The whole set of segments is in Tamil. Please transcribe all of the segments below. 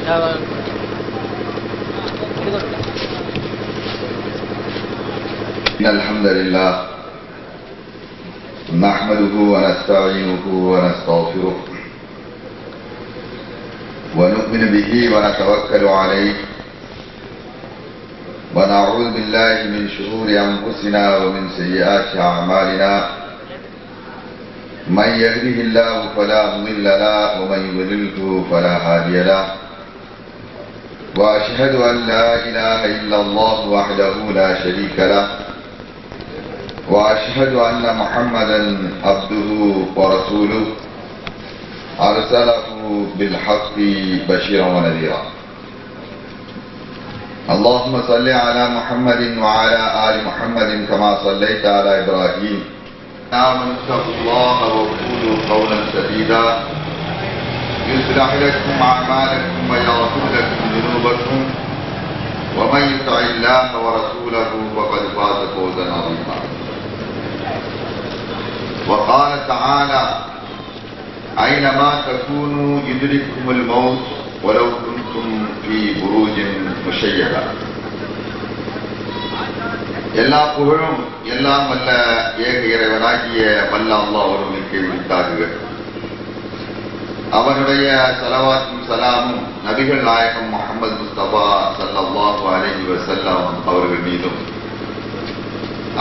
إن الحمد لله نحمده ونستعينه ونستغفره ونؤمن به ونتوكل عليه ونعوذ بالله من شرور أنفسنا ومن سيئات أعمالنا من يهده الله فلا مضل له ومن يضلله فلا هادي له وأشهد أن لا إله إلا الله وحده لا شريك له وأشهد أن محمدا عبده ورسوله أرسله بالحق بشيرا ونذيرا اللهم صل على محمد وعلى آل محمد كما صليت على إبراهيم آمنوا اتقوا الله وقولوا قولا سديدا يصلح لكم أعمالكم ويغفر لكم ذنوبكم ومن يطع الله ورسوله فقد فاز فوزا عظيما وقال تعالى أينما تكونوا يدرككم الموت ولو كنتم في بروج مشيدة எல்லா புகழும் எல்லாம் வல்ல ஏக இறைவனாகிய வல்ல அல்லாஹ் ஒருவனுக்கு உரித்தாகுக. அவனுடைய ஸலவாத்தும் ஸலாமும் நபிகள் நாயகம் முஹம்மது முஸ்தபா ஸல்லல்லாஹு அலைஹி வஸல்லம் அவர்கள் மீதும்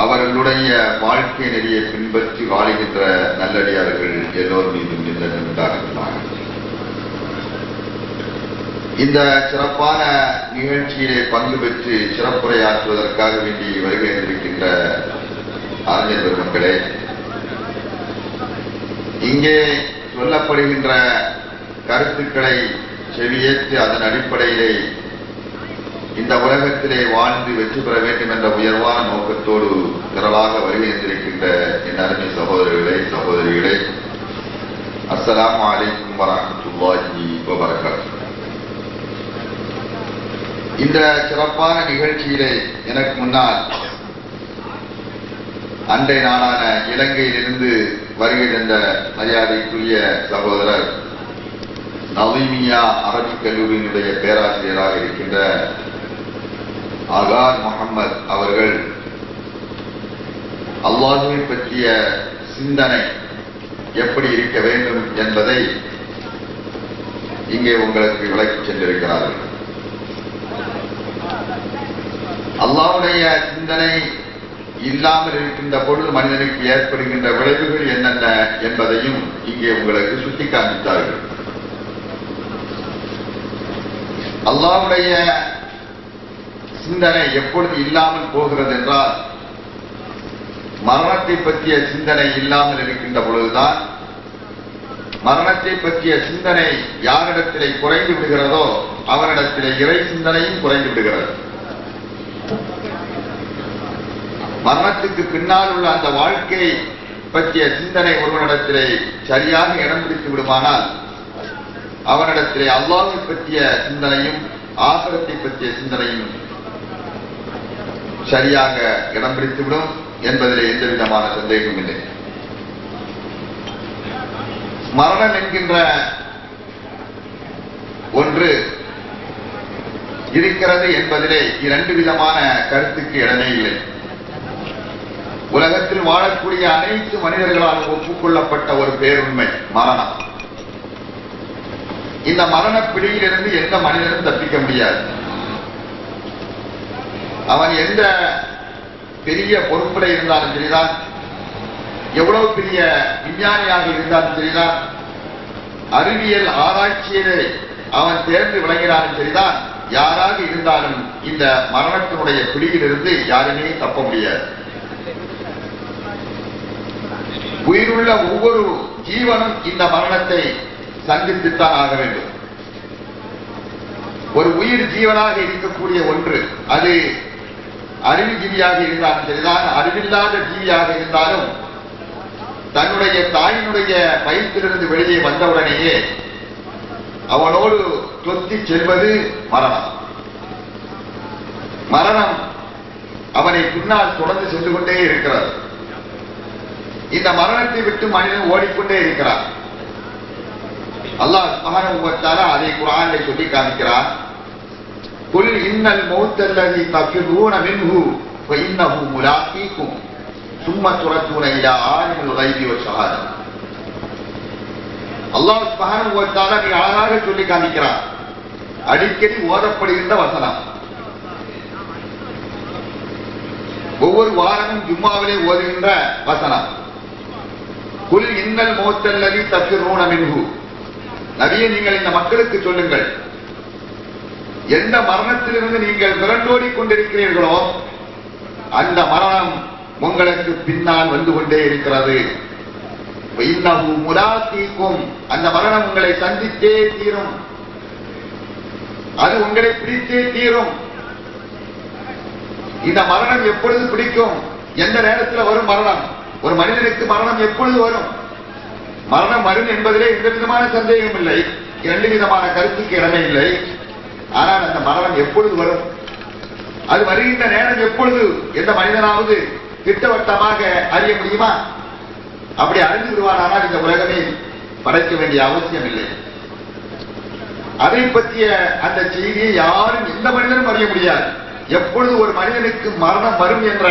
அவர்களுடைய வாழ்க்கை நெறியை பின்பற்றி வாழுகின்ற நல்லடியார்கள் எல்லோரும் மீதும் உண்டாகின்றன. இந்த சிறப்பான நிகழ்ச்சியிலே பங்கு பெற்று சிறப்புரையாற்றுவதற்காக வேண்டி வருகை இருக்கின்ற அறிஞர் பெருமக்களே, இங்கே சொல்லப்படுகின்ற கருத்துக்களை செவியேற்று அதன் அடிப்படையிலே இந்த உலகத்திலே வாழ்ந்து வெற்றி பெற வேண்டும் என்ற உயர்வான நோக்கத்தோடு திரளாக வருகை இருக்கின்ற என் அருமை சகோதரர்களே சகோதரிகளே, அஸ்ஸலாமு அலைக்கும் வரஹ்மத்துல்லாஹி வபரகாத்துஹு. இந்த சிறப்பான நிகழ்ச்சியிலே எனக்கு முன்னால் அண்டை நாடான இலங்கையிலிருந்து வருகை தந்த மரியாதைக்குரிய சகோதரர் நவீமியா அரபிக் கல்லூரியினுடைய பேராசிரியராக இருக்கின்ற ஆகார் முகமது அவர்கள் அல்லாஹ்வை பற்றிய சிந்தனை எப்படி இருக்க வேண்டும் என்பதை இங்கே உங்களுக்கு விளக்கிச் சென்றிருக்கிறார்கள். அல்லாஹ்வுடைய சிந்தனை இல்லாமல் இருக்கின்ற பொழுது மனிதனுக்கு ஏற்படுகின்ற விளைவுகள் என்னென்ன என்பதையும் இங்கே உங்களுக்கு சுட்டி காண்பித்தார்கள். அல்லாஹ்வுடைய சிந்தனை எப்பொழுது இல்லாமல் போகிறது என்றால், மரணத்தை பற்றிய சிந்தனை இல்லாமல் இருக்கின்ற பொழுதுதான் மரணத்தை பற்றிய சிந்தனை யாரிடத்திலே குறைந்து விடுகிறதோ அவரிடத்திலே இறை சிந்தனையும் குறைந்து விடுகிறது. மரணத்துக்கு பின்னால் உள்ள அந்த வாழ்க்கை பற்றிய சிந்தனை ஒருவனிடத்திலே சரியாக இடம் பிடித்து விடுமானால் அவனிடத்திலே அல்லாஹ்வை பற்றிய சிந்தனையும் ஆகிரத்தை பற்றிய சிந்தனையும் சரியாக இடம் பிடித்துவிடும் என்பதிலே எந்த விதமான சந்தேகமும் இல்லை. மரணம் என்கின்ற ஒன்று இருக்கிறது என்பதிலே இரண்டு விதமான கருத்துக்கு இடமே இல்லை. உலகத்தில் வாழக்கூடிய அனைத்து மனிதர்களால் ஒப்புக்கொள்ளப்பட்ட ஒரு பேருண்மை மரணம். இந்த மரண பிடியிலிருந்து எந்த மனிதனும் தப்பிக்க முடியாது. அவன் எந்த பெரிய பொறுப்பில் இருந்தாலும் சரிதான், எவ்வளவு பெரிய விஞ்ஞானியாக இருந்தாலும் சரிதான், அறிவியல் ஆராய்ச்சியிலே அவன் தேர்ந்து விளங்கினாலும் சரிதான், யாராக இருந்தாலும் இந்த மரணத்தினுடைய பிடியிலிருந்து யாருமே தப்ப முடியாது. உயிருள்ள ஒவ்வொரு ஜீவனும் இந்த மரணத்தை சந்தித்துத்தான் ஆக வேண்டும். ஒரு உயிர் ஜீவனாக இருக்கக்கூடிய ஒன்று, அது அறிவுஜீவியாக இருந்தாலும் சரிதான், அறிவில்லாத ஜீவியாக இருந்தாலும் தன்னுடைய தாயினுடைய வயிற்றிலிருந்து வெளியே வந்தவுடனேயே அவனோடு தொத்தி செல்வது மரணம். மரணம் அவனை பின்னால் தொடர்ந்து சென்று கொண்டே இருக்கிறது. இந்த மரணத்தை விட்டு மனிதன் ஓடிக்கொண்டே இருக்கிறான். அல்லாஹ் சுப்ஹானஹு வ தஆலா அதை குர்ஆனிலே சொல்லி காமிக்கிறார். குல் இன்னல் மௌத்த அல்லதி தஃபிரூன மின்ஹு ஃப இன்னஹு முலாகீக்கும் சும்ம துரத்தூன இலா ஆலிமில் கைபி வ ஷஹாதா. அல்லாஹ் சுப்ஹானஹு வ தஆலா அழகாக சொல்லி காமிக்கிறார். அடிக்கடி ஓதப்படுகின்ற வசனம், ஒவ்வொரு வாரமும் ஜும்மாவிலே ஓதுகின்ற வசனம். குல் இன்னல் மௌத்த அல்லதி தஃபிரூன மின்ஹு, நபியே நீங்கள் இந்த மக்களுக்கு சொல்லுங்கள், எந்த மரணத்திலிருந்து நீங்கள் விரண்டோடி கொண்டிருக்கிறீர்களோ அந்த மரணம் உங்களுக்கு பின்னால் வந்து கொண்டே இருக்கிறது. இன்னஹு முலாகீக்கும், அந்த மரணம் உங்களை சந்தித்தே தீரும், அது உங்களை பிடித்தே தீரும். இந்த மரணம் எப்பொழுது பிடிக்கும்? எந்த நேரத்தில் வரும் மரணம்? ஒரு மனிதனுக்கு மரணம் எப்பொழுது வரும்? மரணம் வரும் என்பதிலே எந்த விதமான சந்தேகம் இல்லை, இரண்டு விதமான கருத்துக்கு இடமே இல்லை. ஆனால் அந்த மரணம் எப்பொழுது வரும்? அது வருகின்ற நேரம் எப்பொழுது? எந்த மனிதனாவது திட்டவட்டமாக அறிய முடியுமா? அப்படி அறிந்து விடுவானால் இந்த உலகமே படைக்க வேண்டிய அவசியம் இல்லை. அதை பற்றிய அந்த செய்தியை யாரும் எந்த மனிதனும் அறிய முடியாது. எப்பொழுது ஒரு மனிதனுக்கு மரணம் வரும் என்ற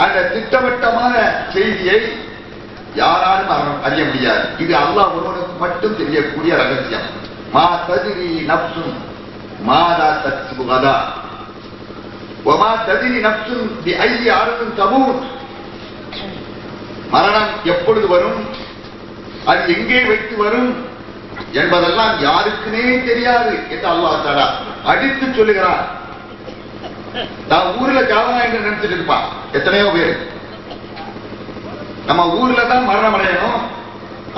அந்த திட்டவட்டமான செய்தியை யாராலும் அறிய முடியாது. இது அல்லாஹ் ஒருவனுக்கு மட்டும் தெரியக்கூடிய ரகசியம். மா தத்ரி நஃப்சுன் மாதா தக்ஸிபு கதா வமா தத்ரி நஃப்சுன் பிஐயி அர்தின் தமூத். மரணம் எப்பொழுது வரும், அது எங்கே வைத்து வரும் என்பதெல்லாம் யாருக்குமே தெரியாது என்று அல்லாஹ் தஆலா அடித்து சொல்லுகிறார். நான் ஊர்ல ஜாவனா என்று நினைச்சிட்டு இருப்பான் எத்தனையோ பேர். நம்ம ஊர்ல தான் மரணம் அடையணும்,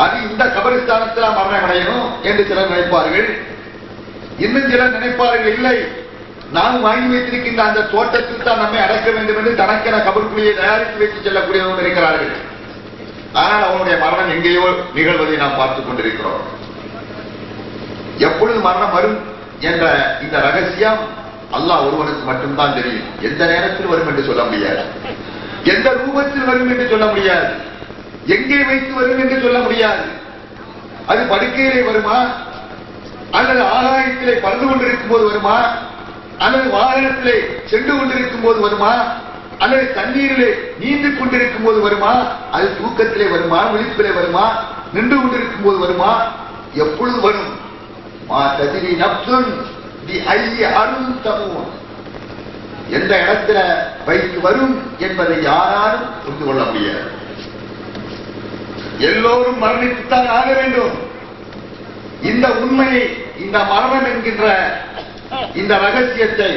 அது இந்த கபரிஸ்தானத்தில் மரணம் அடையணும் என்று சிலர் நினைப்பார்கள். இன்னும் சிலர் நினைப்பார்கள், இல்லை நாம் வாங்கி வைத்திருக்கின்ற அந்த தோட்டத்தில் தான் நம்மை அடக்க வேண்டும் என்று தனக்கென கபருக்குழியை தயாரித்து வைத்து செல்லக்கூடியவர்கள் இருக்கிறார்கள். ஆனால் அவனுடைய மரணம் எங்கேயோ நிகழ்வதை நாம் பார்த்துக் கொண்டிருக்கிறோம். எப்பொழுது மரணம் வரும் என்ற இந்த ரகசியம் அல்லாஹ் ஒருவனுக்கு மட்டும்தான் தெரியும். எந்த நேரத்தில் வரும் என்று சொல்ல முடியாது, எந்த ரூபத்தில் வரும் என்று சொல்ல முடியாது, எங்கே வைத்து வரும் என்று சொல்ல முடியாது. அது படுக்கையிலே வருமா, அல்லது ஆகாயத்திலே பறந்து கொண்டிருக்கும் போது வருமா, அல்லது வாகனத்திலே சென்று கொண்டிருக்கும் போது வருமா, அல்லது தண்ணீரிலே நீந்து கொண்டிருக்கும் போது வருமா, அது தூக்கத்திலே வருமா, விழிப்பிலே வருமா, நின்று கொண்டிருக்கும் போது வருமா, எப்பொழுது வரும்? மா தத்ரி நஃப்சுன் பிஐயி அர்தின் தமூத், எந்த இடத்துல வைத்து வரும் என்பதை யாராலும் புரிந்து கொள்ள முடியாது. எல்லோரும் மரணித்துத்தான் ஆக வேண்டும். இந்த உண்மையை, இந்த மரணம் என்கின்ற இந்த ரகசியத்தை,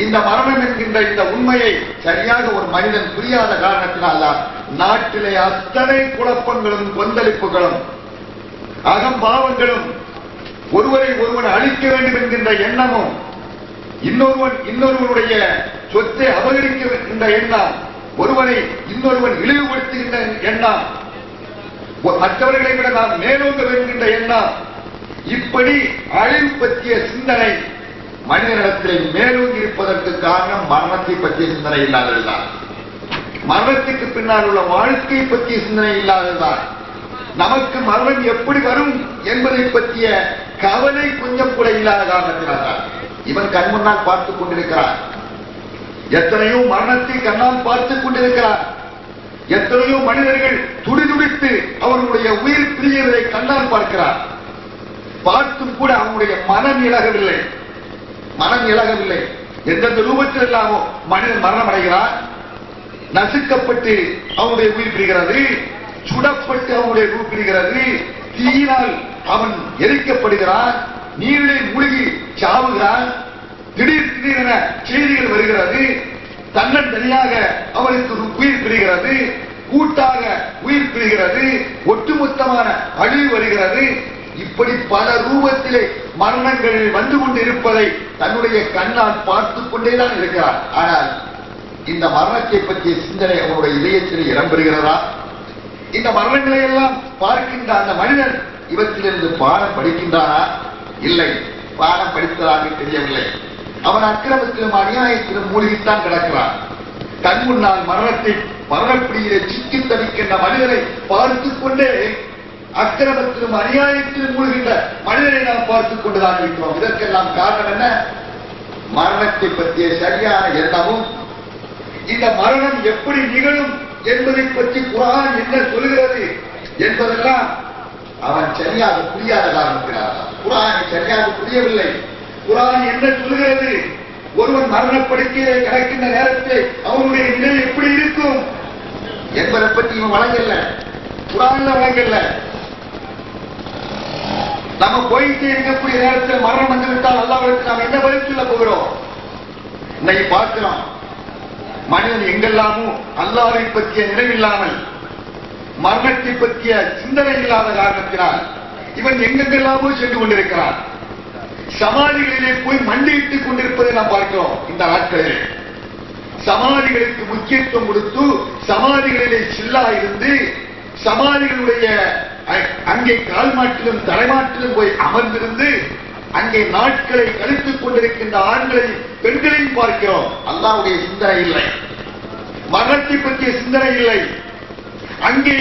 இந்த மரணம் என்கின்ற இந்த உண்மையை சரியாக ஒரு மனிதன் புரியாத காரணத்தினால்தான் நாட்டிலே அத்தனை குழப்பங்களும் கொந்தளிப்புகளும் அகம்பாவங்களும், ஒருவரை ஒருவன் அழிக்க வேண்டும் என்கின்ற எண்ணமும், இன்னொருவனுடைய சொத்தை அபகரிக்கின்ற எண்ணம், ஒருவனை இன்னொருவன் இழிவுபடுத்துகின்ற எண்ணம், மற்றவர்களை விட நாம் மேலோங்க வேண்டுகின்ற எண்ணம், இப்படி அழிவு பற்றிய சிந்தனை மனிதனிடத்தில் மேலோங்கி இருப்பதற்கு காரணம் மரணத்தை பற்றிய சிந்தனை இல்லாததுதான். மரணத்துக்கு பின்னால் உள்ள வாழ்க்கை பற்றிய சிந்தனை இல்லாததுதான். நமக்கு மரணம் எப்படி வரும் என்பதை பற்றிய கவலை கொஞ்சம் கூட இல்லாத காரணத்தினால்தான் இவன் கண் முன்னால் பார்த்துக் கொண்டிருக்கிறார். எத்தனையோ மரணத்தை கண்ணால் பார்த்துக் கொண்டிருக்கிறார். எத்தனையோ மனிதர்கள் துடிதுடித்து அவர்களுடைய உயிர் பிரியவதை கண்ணால் பார்க்கிறார். பார்த்தும் கூட அவனுடைய மனம் இழகவில்லை. எந்தெந்த ரூபத்தில் இல்லாமோ மனிதன் மரணம் அடைகிறார். நசுக்கப்பட்டு அவனுடைய உயிர் பிரிகிறது, சுடப்பட்டு அவனுடைய உயிர் பிரிகிறது, தீயினால் அவன் எரிக்கப்படுகிறான், நீரிலே மூழ்கி சாவுகிறான், திடீரென செய்திகள் வருகிறது, தன்னந்தனியாக அவனுக்கு உயிர் பிரிகிறது, கூட்டாக உயிர் பிரிகிறது, ஒட்டுமொத்தமான அழிவு வருகிறது. இப்படி பல ரூபத்திலே மரணங்கள் வந்து கொண்டு இருப்பதை தன்னுடைய கண்ணால் பார்த்துக் கொண்டேதான் இருக்கிறார். ஆனால் இந்த மரணத்தை பற்றிய சிந்தனை அவனுடைய இதயத்தில் இடம்பெறுகிறதா? இந்த மரணங்களை எல்லாம் பார்க்கின்ற அந்த மனிதன் இவற்றிலிருந்து பாடம் படிக்கின்றானா? இல்லை, பாடம் படித்ததாக தெரியவில்லை. அவன் அக்கிரமத்திலும் அநியாயத்திலும் மூழ்கித்தான் கிடக்கிறான். கண் முன்னால் மரணப்பிடியிலே சிக்கி தவிக்கின்ற மனிதனை பார்த்துக் கொண்டே அக்கிரமத்திலும் அநியாயத்திலும் மூழ்கின்ற மனிதரை நாம் பார்த்துக் கொண்டுதான் இருக்கிறோம். இதற்கெல்லாம் காரணம் என்ன? மரணத்தை பற்றிய சரியான எண்ணமும், இந்த மரணம் எப்படி நிகழும் என்பதை பற்றி குர்ஆன் என்ன சொல்கிறது என்பதெல்லாம் அவன் சரியாக புரியாத காரணத்தினார். குர்ஆனை சரியாக புரியவில்லை. குர்ஆன் என்ன சொல்கிறது? ஒருவன் மரணப்படுக்கையிலே கிடக்கின்ற நேரத்தில் அவனுடைய நிலை எப்படி இருக்கும் என்பதை பற்றி இவன் வழங்கல்ல, குர்ஆன்ல வழங்கல்ல. நம்ம போயிட்டு இருக்கக்கூடிய நேரத்தில் மரணம் வந்துவிட்டால் அல்லாஹ்விற்கு நாம் என்ன பதில் சொல்ல போகிறோம்? இன்னைக்கு பார்க்கிறோம், மனிதன் எங்கெல்லாமோ அல்லாஹ்வை பற்றிய நினைவில்லாமல், மரணத்தை பற்றிய சிந்தனை இல்லாத காரணத்தினால் இவன் எங்கெங்கெல்லாமோ சென்று கொண்டிருக்கிறான். சமாதிகளிலே போய் மண்டியிட்டுக் கொண்டிருப்பதை நாம் பார்க்கிறோம். இந்த நாட்களில் சமாதிகளுக்கு முக்கியத்துவம் கொடுத்து சமாதிகளிலே சில்லா இருந்து சமாதிகளுடைய அங்கே கால் மாட்டிலும் தலைமாட்டிலும் போய் அமர்ந்திருந்து அங்கே நாட்களை கழித்துக் கொண்டிருக்கின்ற ஆண்களை பெண்களையும் பார்க்கிறோம். அல்லாஹ்வுடைய சிந்தனை இல்லை, மரணத்தை பற்றிய சிந்தனை இல்லை. அங்கே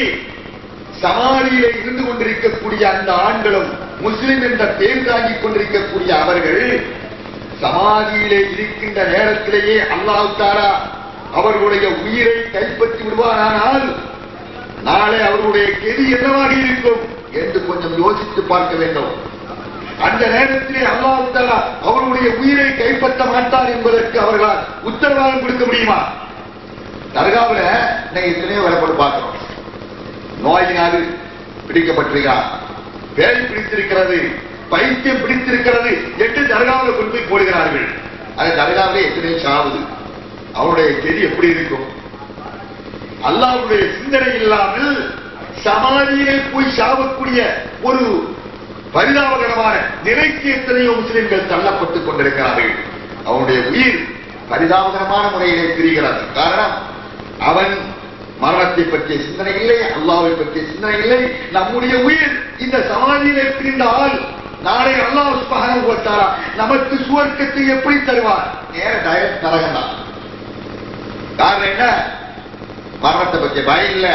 சமாதியிலே இருந்து கொண்டிருக்கக்கூடிய அந்த ஆண்களும் முஸ்லிம் என்ற பேர் தாங்கிக் கொண்டிருக்கக்கூடிய அவர்கள் சமாதியிலே இருக்கின்ற நேரத்திலேயே அல்லாஹ் தஆலா அவர்களுடைய உயிரை கைப்பற்றி விடுவாரானால் நாளை அவர்களுடைய கெதி என்னவாக இருக்கும் என்று கொஞ்சம் யோசித்து பார்க்க வேண்டும். அந்த நேரத்திலே அல்லாஹ் தஆலா அவர்களுடைய உயிரை கைப்பற்ற மாட்டார் என்பதற்கு அவர்களால் உத்தரவாதம் கொடுக்க முடியுமா? தர்காவில் எத்தனையோ வரப்பட்டு பார்க்கிறோம். நோயினால் பிடிக்கப்பட்டிருக்கிறார், பேய் பிடித்திருக்கிறது, பைத்தியம் பிடித்திருக்கிறது என்று தர்காவில் கொண்டு போய் போடுகிறார்கள். அது தர்காவிலே எத்தனையோ சாவுது. அவருடைய கெதி எப்படி இருக்கும்? அல்லாஹ்வுடைய சிந்தனை இல்லாமல் சமாதியிலே போய் சாவக்கூடிய ஒரு பரிதாபகரமான நிலைக்கு எத்தனையோ முஸ்லிம்கள் தள்ளப்பட்டுக் கொண்டிருக்கிறார்கள். அவனுடைய உயிர் பரிதாபகரமான முறையிலே பிரிகிறது. காரணம், அவன் மரணத்தை பற்றிய சிந்தனை இல்லை, அல்லாஹ்வை பற்றிய சிந்தனை இல்லை. நம்முடைய உயிர் இந்த சமாதியிலே பிரிந்தால் நாளை அல்லாஹ் சுப்ஹானஹு வ தஆலா நமக்கு சுவர்க்கத்தை எப்படி தருவார்? நேர டைரக்ட் நரகம் தான். காரணம் என்ன? மரணத்தை பற்றிய பயம் இல்ல,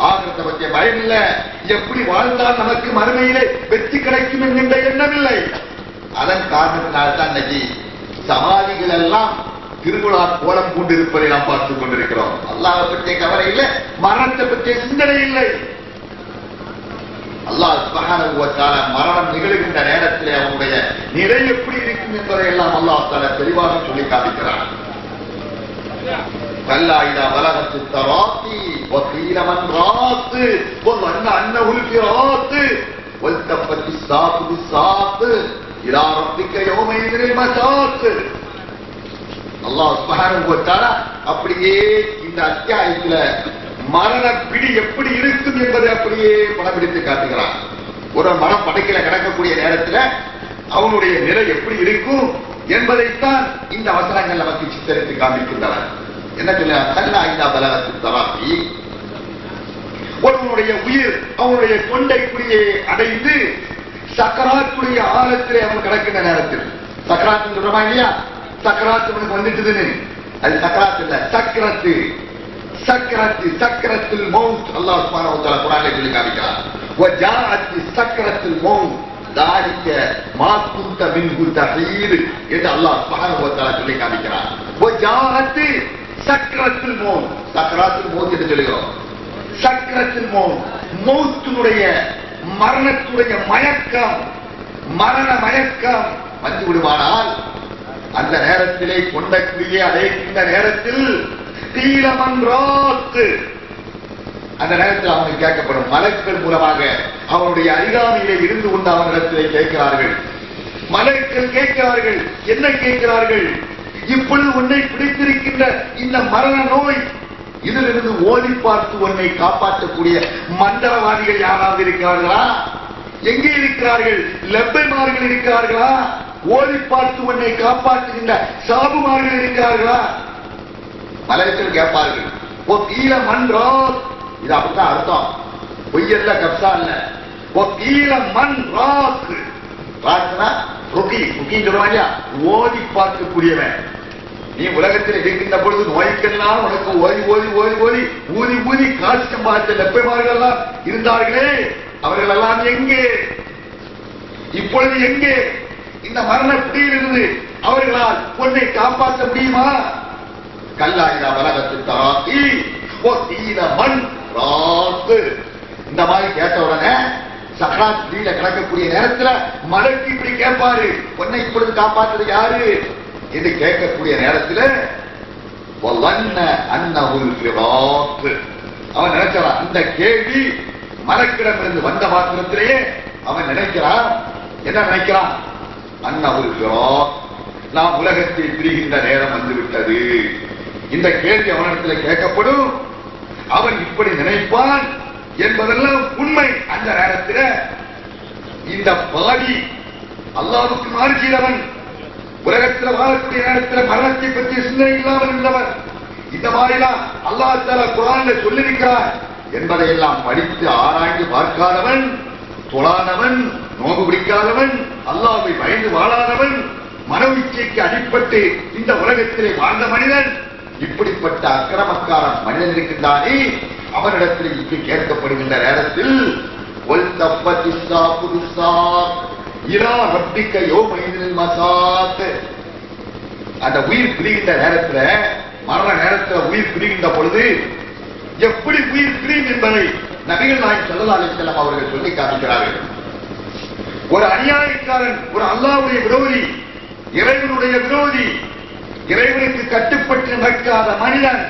ஆகிரத்தை பற்றிய பயம் இல்ல, எப்படி வாழ்ந்தால் நமக்கு மறுமையிலே வெற்றி கிடைக்கும் என்கின்ற எண்ணம் இல்லை. அதன் காரணத்தினால்தான் இன்னைக்கு சமாதிகள் எல்லாம் திருவிழா கோலம் கொண்டிருப்பதை நாம் பார்த்துக் கொண்டிருக்கிறோம். அல்லாஹ்வை பற்றிய கவலை இல்லை, மரணத்தை பற்றிய சிந்தனை இல்லை. அல்லாஹ் சுப்ஹானஹு வ தஆலா மரணம் நிகழ்கின்ற நேரத்தில் அவனுடைய நிலை எப்படி இருக்கும் என்பதை எல்லாம் அல்லாஹ் தஆலா தெளிவாக சொல்லி காட்டுகிறார். كلا إذا بلغت التراقي وقيل من راق وظن أنه الفراق والتفت الساق بالساق إلى ربك يومئذ المساق. அல்லாஹ் சுப்ஹானஹு வ தஆலா அப்படியே இந்த அத்தியாயத்தில் மரண பிடி எப்படி இருக்கும் என்பதை அப்படியே படம்பிடித்து காட்டுகிறார். ஒரு மரம் படைக்கல கிடக்கக்கூடிய நேரத்தில் அவனுடைய நிலை எப்படி இருக்கும் என்பதைத்தான் இந்த வசனங்கள் நமக்கு சித்தரித்து காண்பிக்கின்றன. என்ன சொல்ல? ஒருவனுடைய உயிர் அவனுடைய தொண்டை குழியை அடைந்து சக்கராத்துடைய ஆழத்திலே அவன் கிடக்கின்ற நேரத்தில், சக்கராத்து சொல்றமா இல்லையா? சக்கராத்து அவனுக்கு வந்துட்டுதுன்னு, அது சக்கராத்து இல்ல, சக்கரத்து. சக்கரத்து சக்கரத்தில் மௌத் அல்லாஹ் சுப்ஹானஹு வ தஆலா குர்ஆனிலே சொல்லி காமிக்கிறார். வஜாஅத் சக்கரத்துல் மௌத் ذلك ما كنت منه تحيد என்று அல்லாஹ் சுப்ஹானஹு வ தஆலா சொல்லி காமிக்கிறார். வஜாஅத் சக்கரத்துல் மௌத், சக்கராத்துல் மௌத் என்று சொல்கிறோம். சக்கரத்துல் மௌத், மௌத்துடைய மரணத்துடைய மயக்கம், மரண மயக்கம் வந்து விடுமானால் அந்த நேரத்திலே கொண்டக்குடியே அடைக்கின்ற நேரத்தில் தீரமன்றாத்து, அந்த நேரத்தில் அவனுக்கு கேட்கப்படும் மலக்குகள் மூலமாக அவனுடைய அருகாமையிலே இருந்து கொண்டு அவனிடத்திலே கேட்கிறார்கள். மலக்குகள் கேட்கிறார்கள். என்ன கேட்கிறார்கள்? இப்பொழுது உன்னை பிடித்திருக்கின்ற இந்த மரண நோய், இதிலிருந்து ஓடி பார்த்து உன்னை காப்பாற்றக்கூடிய மந்திரவாதிகள் யாராவது இருக்கிறார்களா? எங்கே இருக்கிறார்கள்? லெப்பைமார்கள் இருக்கிறார்களா? ஓடி பார்த்து உன்னை காப்பாற்றுகின்ற சாபுமார்கள் இருக்கிறார்களா? மலக்குகள் கேட்பார்கள். ஓ தீர மன்றோ, இது அப்படித்தான் அர்த்தம், பொய்யல்ல, கப்சா இல்ல. ஓ தீர மண் ராக்கு, ராக்குனா ருக்கி, ருக்கின்னு சொல்லுவாங்க, ஓதி பார்க்கக்கூடியவன். நீ உலகத்தில் இருக்கின்ற பொழுது நோய்க்கெல்லாம் உனக்கு ஓதி ஓதி ஓதி ஓதி ஊதி ஊதி காசு சம்பாதித்த லெப்பைமார்கள் எல்லாம் இருந்தார்களே, அவர்கள் எல்லாம் எங்கே? இப்பொழுது எங்கே? இந்த மரண பிடியிலிருந்து அவர்களால் பொண்ணை காப்பாற்ற முடியுமா? கல்லாயிரா வலகத்து தாக்கி மண் ராத்து. இந்த மாதிரி கேட்ட உடனே சக்கராத் பிடியில கிடக்கக்கூடிய நேரத்தில் மலக்கு இப்படி கேட்பாரு, பொண்ணை இப்பொழுது காப்பாற்றுறது யாரு என்று கேட்கக்கூடிய நேரத்தில் அவன் நினைச்சான். இந்த கேள்வி மலக்கிடமிருந்து வந்த மாத்திரத்திலேயே அவன் நினைக்கிறான். என்ன நினைக்கிறான்? அன்னவுல் ஃபிராக், நாம் உலகத்தை பிரிகின்ற நேரம் வந்துவிட்டது. இந்த கேள்வி அவனிடத்தில் கேட்கப்படும். அவன் இப்படி நினைப்பான் என்பதெல்லாம் உண்மை. அந்த நேரத்தில் இந்த பாடி அல்லாஹ்வுக்கு மாறு செய்தவன், உலகத்தில் வாழக்கூடிய நேரத்தில் மரணத்தை பற்றிய சிந்தனை இல்லாமல் இருந்தவர், இந்த மாதிரிலாம் அல்லாஹ் தஆலா குர்ஆன்ல சொல்லியிருக்கிறார் என்பதையெல்லாம் படித்து ஆராய்ந்து பார்க்காதவன், தொழாதவன், நோன்பு பிடிக்காதவன், அல்லாஹ்வை பயந்து வாழாதவன், மனோ இச்சைக்கு அடிப்பட்டு இந்த உலகத்திலே வாழ்ந்த மனிதன், இப்படிப்பட்ட அக்கிரமக்கார மனிதன் இருக்கின்றானே, அவனிடத்தில் இப்படி கேட்கப்படுகின்ற நேரத்தில் அந்த உயிர் பிரிகின்ற நேரத்தில், மரண நேரத்தில் உயிர் பிரிகின்ற பொழுது எப்படி உயிர் பிரியும் என்பதை நபிகள் நாயகம் ஸல்லல்லாஹு அலைஹி வஸல்லம் அவர்கள் சொல்லி காட்டுகிறார்கள். ஒரு அநியாயக்காரன், ஒரு அல்லாஹ்வுடைய விரோதி, இறைவனுடைய விரோதி, இறைவனுக்கு கட்டுப்பட்டு நடக்காத மனிதன்,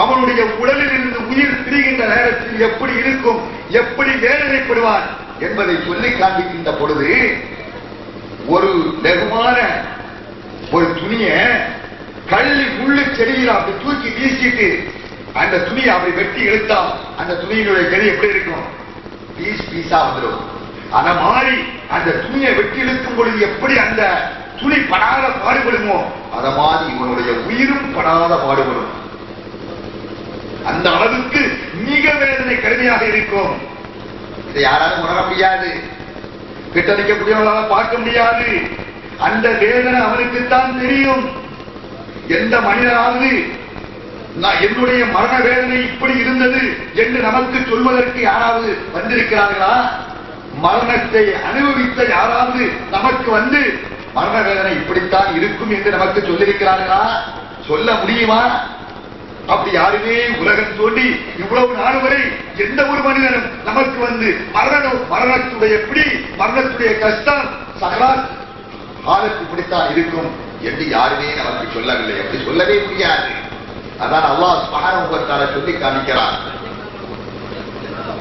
அவனுடைய உடலில் இருந்து உயிர் பிரிகின்ற நேரத்தில் எப்படி இருக்கும், எப்படி வேதனைப்படுவான் என்பதை சொல்லி காண்பிக்கின்ற பொழுது, ஒரு லகுவான ஒரு துணிய கள்ளி முள்ளு செடியில் அப்படி தூக்கி வீசிட்டு அந்த துணியை அப்படி வெட்டி இழுத்தா அந்த துணியினுடைய கறி எப்படி இருக்கும்? பீஸ் பீஸா வந்துடும். அத மாதிரி அந்த துணியை வெட்டி இழுக்கும் பொழுது எப்படி அந்த துணி படாத பாடுபடுமோ, அத மாதிரி இவனுடைய உயிரும் படாத பாடுபடும். அந்த அளவுக்கு மிக வேதனை கடுமையாக இருக்கும். இதை யாராலும் உணர முடியாது, கிட்டடிக்கக்கூடியவர்களால் பார்க்க முடியாது. அந்த வேதனை அவனுக்குத்தான் தெரியும். எந்த மனிதனாவது நான் என்னுடைய மரண வேதனை இப்படி இருந்தது என்று நமக்கு சொல்வதற்கு யாராவது வந்திருக்கிறார்களா? மரணத்தை அனுபவித்த யாராவது நமக்கு வந்து மரண வேதனை இப்படித்தான் இருக்கும் என்று நமக்கு சொல்லியிருக்கிறார்களா? சொல்ல முடியுமா? அப்படி யாருமே உலகம் தோண்டி இவ்வளவு நாள் வரை எந்த ஒரு மனிதனும் நமக்கு வந்து மரணத்துடைய பிடி, மரணத்துடைய கஷ்டம், சகராத் காலத்து இப்படித்தான் இருக்கும் என்று யாருமே நமக்கு சொல்லவில்லை. அப்படி சொல்லவே முடியாது. அதான் அல்லாஹ் சுப்ஹானஹு வ தஆலா சொல்லி காமிக்கிறார்.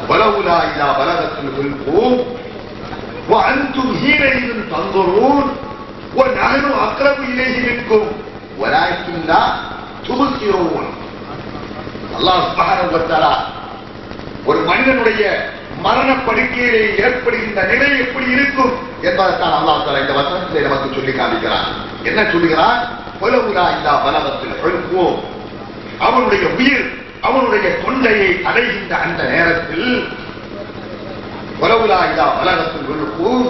வலவுலா இதா பலகத்துல் குல்பூம் வ அன்தும் ஹீனஇذ தன்துரூன் வ நஹ்னு அக்ரபு இலைஹி மின்கும் வலாக்கின் லா துப்சிரூன். அல்லாஹ் சுப்ஹானஹு வ தஆலா ஒரு மனிதனுடைய மரண படுக்கையிலே ஏற்படுகின்ற நிலை எப்படி இருக்கும் என்பதற்கான அல்லாஹ் தஆலா இந்த வசனத்திலே நமக்கு சொல்லி காமிக்கிறார். என்ன சொல்லுகிறார்? வலவுலா இதா பலகத்துல் குல்பூம், அவனுடைய உயிர் அவனுடைய தொண்டையை அடைகின்ற அந்த நேரத்தில், வலவுலா இதா பலகத்துல் குல்பூம்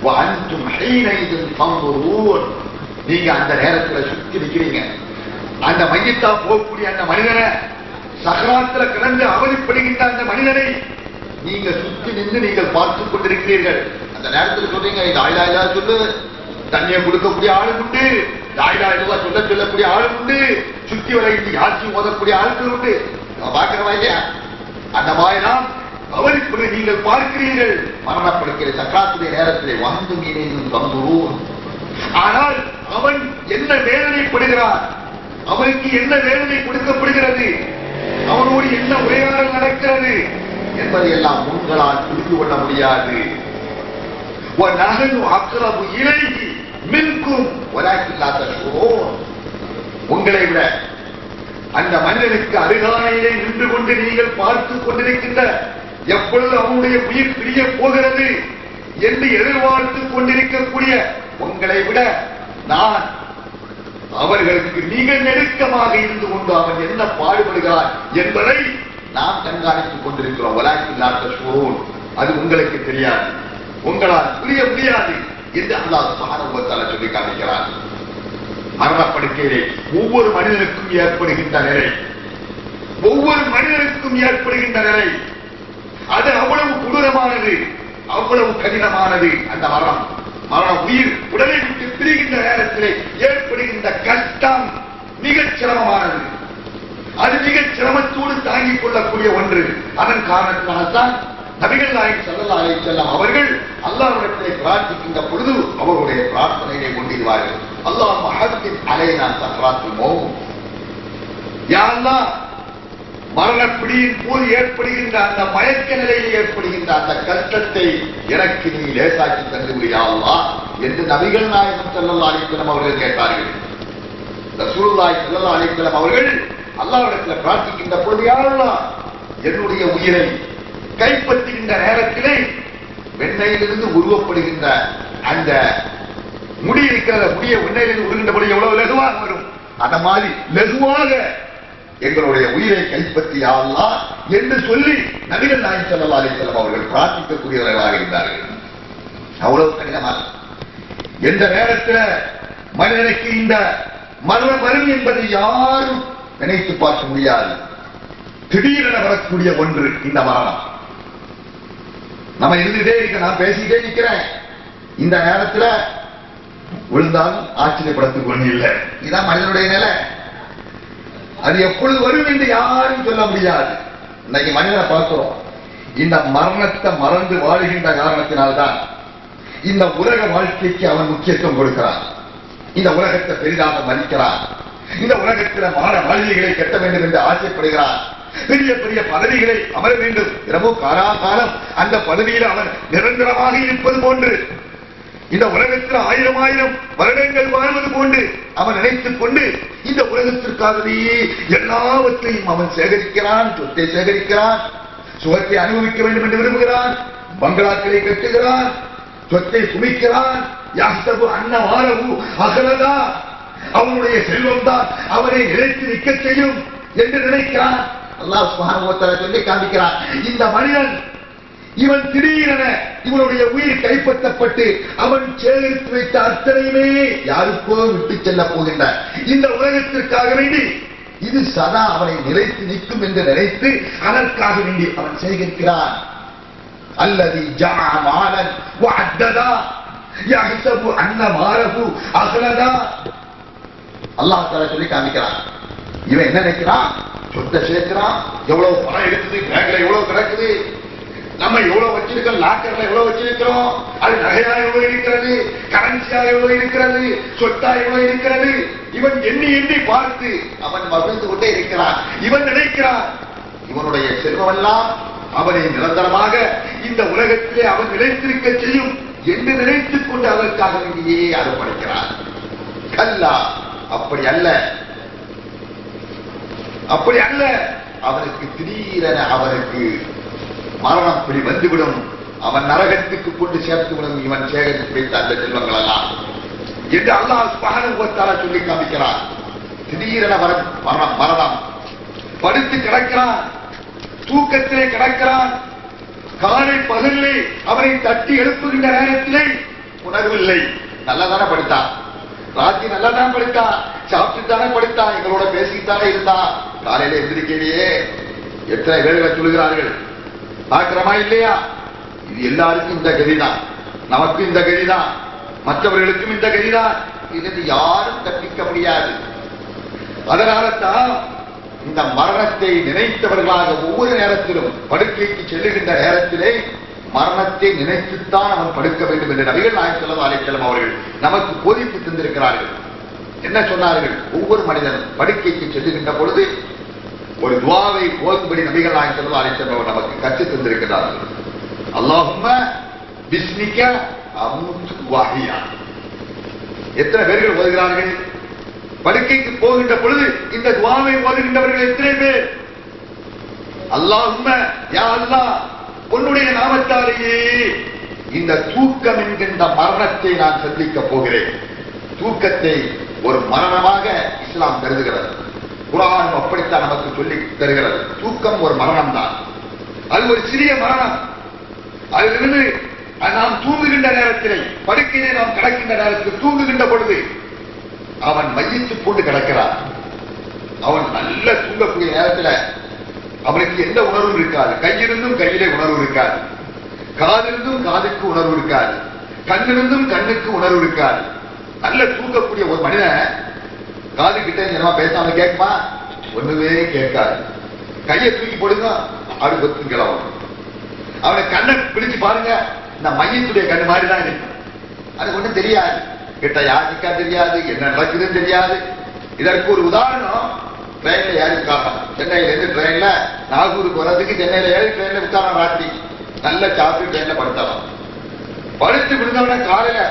வ அன்தும் ஹீனஇذ தன்துரூன், நீங்க அந்த நேரத்தில் சுத்தி நிக்கிறீங்க. அந்த மையத்தா போகக்கூடிய அந்த மனிதனை, சகராத்துல கிடந்து அவதிப்படுகின்ற அந்த மனிதனை நீங்க சுத்தி நின்று நீங்கள் பார்த்துக் கொண்டிருக்கிறீர்கள். அந்த நேரத்தில் சொல்றீங்க, இந்த ஆயிலா சொல்லு, தண்ணியை கொடுக்கக்கூடிய ஆளு உண்டு, ஆயிலா சொல்லக்கூடிய ஆளு உண்டு, சுத்தி வரைந்து ஆட்சி ஓதக்கூடிய ஆட்கள் உண்டு. பார்க்கிறவா இல்லையா? அந்த மாதிரிதான் அவதிப்படு நீங்கள் பார்க்கிறீர்கள். மரணப்படுகிற சக்கராத்துடைய நேரத்திலே வந்து மீனையும் தந்துரும். ஆனால் அவன் என்ன வேதனைப்படுகிறான், அவனுக்கு என்ன வேதனை கொடுக்கப்படுகிறது, அவனோடு என்ன உரையாடல் நடக்கிறது என்பதை எல்லாம் உங்களால் புரிந்து கொள்ள முடியாது. உங்களை விட அந்த மனிதனுக்கு அருகாமையிலே நின்று கொண்டு நீங்கள் பார்த்துக் கொண்டிருக்கின்ற, எப்பொழுது அவனுடைய உயிர் பிரிய போகிறது என்று எதிர்பார்த்துக் கொண்டிருக்கக்கூடிய உங்களை விட நான் அவர்களுக்கு மிக நெருக்கமாக இருந்து கொண்டு அவன் என்ன பாடுபடுகிறான் என்பதை நாம் கண்காணித்துக் கொண்டிருக்கிறோம். அது உங்களுக்கு தெரியாது, உங்களால் புரிய முடியாது என்று அல்லாஹ் சுப்ஹானஹு வ தஆலா சொல்லி காமிக்கிறார். மரணப்படுக்கையிலே ஒவ்வொரு மனிதனுக்கும் ஏற்படுகின்ற நிலை, ஒவ்வொரு மனிதனுக்கும் ஏற்படுகின்ற நிலை, அது அவ்வளவு கொடூரமானது, அவ்வளவு கடினமானது. அந்த மரணம் உயிர் உடலை விட்டு பிரிகின்ற நேரத்திலே ஏற்படுகின்ற கஷ்டம் மிகச் சிரமமானது. அது மிகச் சிரமத்தோடு தாங்கிக் கொள்ளக்கூடிய ஒன்று. அதன் காரணத்தினால்தான் நபிகள் நாயகம் ஸல்லல்லாஹு அலைஹி வஸல்லம் அவர்கள் அல்லாஹ்விடத்திலே பிரார்த்திக்கின்ற பொழுது அவருடைய பிரார்த்தனையை கொண்டிருவார்கள். அல்லாஹ் மஹத்தின் அலைனா சக்ராத்துல் மௌத், யா அல்லாஹ் மரணப்பிடியின் போது ஏற்படுகின்ற அந்த மயக்க நிலையில் ஏற்படுகின்ற அந்த கஷ்டத்தை எனக்கு நீ லேசாக்கி தந்துவியா அல்லாஹ் என்று நபிகள் நாயகம் ஸல்லல்லாஹு அலைஹி வஸல்லம் அவர்கள் கேட்டார்கள். ரசூலுல்லாஹி ஸல்லல்லாஹு அலைஹி வஸல்லம் அவர்கள் அல்லாஹ்விடத்தில் பிரார்த்திக்கின்ற பொழுது, யா அல்லாஹ் என்னுடைய உயிரை கைப்பற்றுகின்ற நேரத்திலே வெண்ணையிலிருந்து உருவப்படுகின்ற அந்த முடி இருக்கிற முடிய வெண்ணையிலிருந்து உருகின்ற பொழுது எவ்வளவு லகுவாக வரும், அந்த மாதிரி லகுவாக எங்களுடைய உயிரை கைப்பற்றிய அல்லாஹ் என்று சொல்லி நபிகள் நாயகம் ஸல்லல்லாஹு அலைஹி வஸல்லம் அவர்கள் பிரார்த்திக்கக்கூடியவர்களாக இருந்தார்கள். அவ்வளவு கடினமாக எந்த நேரத்தில் மனிதனுக்கு இந்த மரணம் வரும் என்பதை யாரும் நினைத்து பார்க்க முடியாது. திடீரென வரக்கூடிய ஒன்று இந்த மரணம். நம்ம இருந்துட்டே இருக்க, நான் பேசிட்டே நிற்கிறேன், இந்த நேரத்தில் விழுந்தாலும் ஆச்சரியப்படத்துக்கு ஒண்ணு இல்லை. இதுதான் மனிதனுடைய நிலை. அது எப்பொழுது வரும் என்று யாரும் சொல்ல முடியாது. இன்னைக்கு மனிதனை பார்க்கிறோம், இந்த மரணத்தை மறந்து வாழுகின்ற காரணத்தினால்தான் இந்த உலக வாழ்க்கைக்கு அவன் முக்கியத்துவம் கொடுக்கிறான். இந்த உலகத்தை பெரிதாக மதிக்கிறான். இந்த உலகத்தில் மாட மாளிகைகளை கட்ட வேண்டும் என்று ஆசைப்படுகிறான். பெரிய பெரிய பதவிகளை அமர வேண்டும், இரவு காலாகாலம் அந்த பதவியில் அவன் நிரந்தரமாக இருப்பது போன்று, இந்த உலகத்தில் 1000 வருடங்கள் வாழ்வது போன்று அவன் நினைத்துக் கொண்டு இந்த உலகத்திற்காகவே எல்லாவற்றையும் அவன் சேகரிக்கிறான். சொத்தை சேகரிக்கிறான், சுகத்தை அனுபவிக்க வேண்டும் என்று விரும்புகிறான், பங்களாக்களை கட்டுகிறான், சொத்தை சுமிக்கிறான். யாஹ்சபு அன்ன மாரஹு அஹ்லதா, அவனுடைய செல்வம் தான் அவனை நிலைத்து நிற்க செய்யும் என்று நினைக்கிறான். அல்லாஹ் சுப்ஹானஹு வ தஆலா சொல்லி காண்பிக்கிறான், இந்த மனிதன் இவன் திடீரென இவனுடைய உயிர் கைப்பற்றப்பட்டு அவன் சேகரித்து வைத்த அத்தனையுமே யாருக்கோ விட்டு செல்ல போகின்ற இந்த உலகத்திற்காக வேண்டி இது சதா அவனை நிலைத்து நிற்கும் என்று நினைத்து அதற்காக வேண்டி அவன் சேகரிக்கிறான். அல்லதி ஜஅ மாலன் வஅத்ததா யஹ்சபு அன்ன மாரஹு அஹ்லதா. அல்லாஹ் தஆலா சொல்லி காண்பிக்கிறான், இவன் என்ன நினைக்கிறான், சொத்தை சேர்க்கிறான், எவ்வளவு பணம் இருக்குது, பேங்க்ல எவ்வளவு கிடக்குது, நம்ம எவ்வளவு வச்சிருக்கோம், லாக்கர்ல எவ்வளவு வச்சிருக்கிறோம், அது நகையா எவ்வளவு இருக்கிறது, கரன்சியா எவ்வளவு இருக்கிறது, சொத்தா எவ்வளவு இருக்கிறது, இவன் எண்ணி எண்ணி பார்த்து அவன் மகிழ்ந்து கொண்டே இருக்கிறான். இவன் நினைக்கிறான் இவனுடைய செல்வமெல்லாம் அவனை நிரந்தரமாக இந்த உலகத்திலே அவன் நிலைத்திருக்க செய்யும் என்று நினைத்துக் கொண்டு அதற்காக வேண்டியே அர்ப்பணிக்கிறான். கல்லா, அப்படி அல்ல, அப்படி அல்ல. அவனுக்கு திடீரென அவனுக்கு மரணம் பிடி வந்துவிடும், அவன் நரகத்துக்கு கொண்டு சேர்த்துவிடும் இவன் சேகரித்து வைத்த அந்த செல்வங்கள் எல்லாம் என்று அல்லாஹ் சுப்ஹானஹு வ தஆலா சொல்லி காமிக்கிறான். திடீரென மரணம் படுத்து கிடக்கிறான், தூக்கத்திலே கிடக்கிறான். காலை பகலிலே அவனை தட்டி எழுப்புகின்ற நேரத்திலே உணர்வில்லை. நல்லதானே படுத்தான், ராத்திரி நல்லதான் படுத்தான், சாப்பிட்டு தானே படுத்தான், எங்களோட பேசித்தானே இருந்தான். காலையில எந்திரிக்கையிலேயே எத்தனை பேர்களை சொல்லுகிறார்கள் பார்க்கிறோமா இல்லையா? இது எல்லாருக்கும் இந்த கதிதான், நமக்கு இந்த கதிதான், மற்றவர்களுக்கும் இந்த கதிதான். இது யாரும் தப்பிக்க முடியாது. அதனால்தான் இந்த மரணத்தை நினைத்தவர்களாக ஒவ்வொரு நேரத்திலும் படுக்கைக்கு செல்லுகின்ற நேரத்திலே மரணத்தை நினைத்துத்தான் அவன் படுக்க வேண்டும் என்று நபிகள் நாயகம் ஸல்லல்லாஹு அலைஹி வஸல்லம் அவர்கள் நமக்கு போதித்து தந்திருக்கிறார்கள். என்ன சொன்னார்கள்? ஒவ்வொரு மனிதனும் படுக்கைக்கு செல்லுகின்ற பொழுது ஒரு துஆவை ஓதும்படி நபிகள் நாயகம் ஸல்லல்லாஹு அலைஹி வஸல்லம் அவர்கள் நமக்கு கற்றுத் தந்திருக்கிறார்கள். அல்லாஹும்ம பிஸ்மிக அமூது வஹியா. எத்தனை பேர்கள் ஓதுகிறார்கள்? படுக்கைக்கு போகின்ற பொழுது இந்த துஆவை ஓதுகின்றவர்கள் எத்தனை பேர்? அல்லாஹும்ம, யா அல்லாஹ், உன்னுடைய நாமத்தாலேயே இந்த தூக்கம் என்கின்ற மரணத்தை நான் சந்திக்க போகிறேன். தூக்கத்தை ஒரு மரணமாக இஸ்லாம் கருதுகிறது. குர்ஆன் அப்படித்தான் நமக்கு சொல்லி தருகிறது. தூக்கம் ஒரு மரணம் தான், அது ஒரு சிறிய மரணம். அதிலிருந்து நாம் தூங்குகின்ற நேரத்திலே, படுக்கையிலே நாம் கிடக்கின்ற நேரத்தில் தூங்குகின்ற பொழுது அவன் மையத்து போட்டு கிடக்கிறான். அவன் நல்ல தூங்கக்கூடிய நேரத்தில் அவனுக்கு எந்த உணர்வும் இருக்காது. கையிருந்தும் கையிலே உணர்வு இருக்காது, காதிருந்தும் காதுக்கு உணர்வு இருக்காது, கண்ணிருந்தும் கண்ணுக்கு உணர்வு இருக்காது. நல்ல தூக்கக்கூடிய ஒரு மனிதன் காது கிட்ட என்னமா பேசாம கேட்குமா? ஒண்ணுமே கேட்காது. கையை தூக்கி போடுங்க, அப்படி கொத்து கிளம்பும். அவனை கண்ணை பிடிச்சு பாருங்க, இந்த மையத்துடைய கண்ணு மாதிரி தான் இருக்கு. அது ஒண்ணும் தெரியாது, கிட்ட யாருக்கா தெரியாது, என்ன நடக்குதுன்னு தெரியாது. இதற்கு ஒரு உதாரணம், ட்ரெயின்ல ஏறி உட்காரம். சென்னையில இருந்து ட்ரெயின்ல நாகூருக்கு வர்றதுக்கு சென்னையில ஏறி ட்ரெயின்ல உட்காரம். ராத்திரி நல்ல சாப்பிட்டு ட்ரெயின்ல படுத்தலாம். படுத்து விழுந்தவன காலையில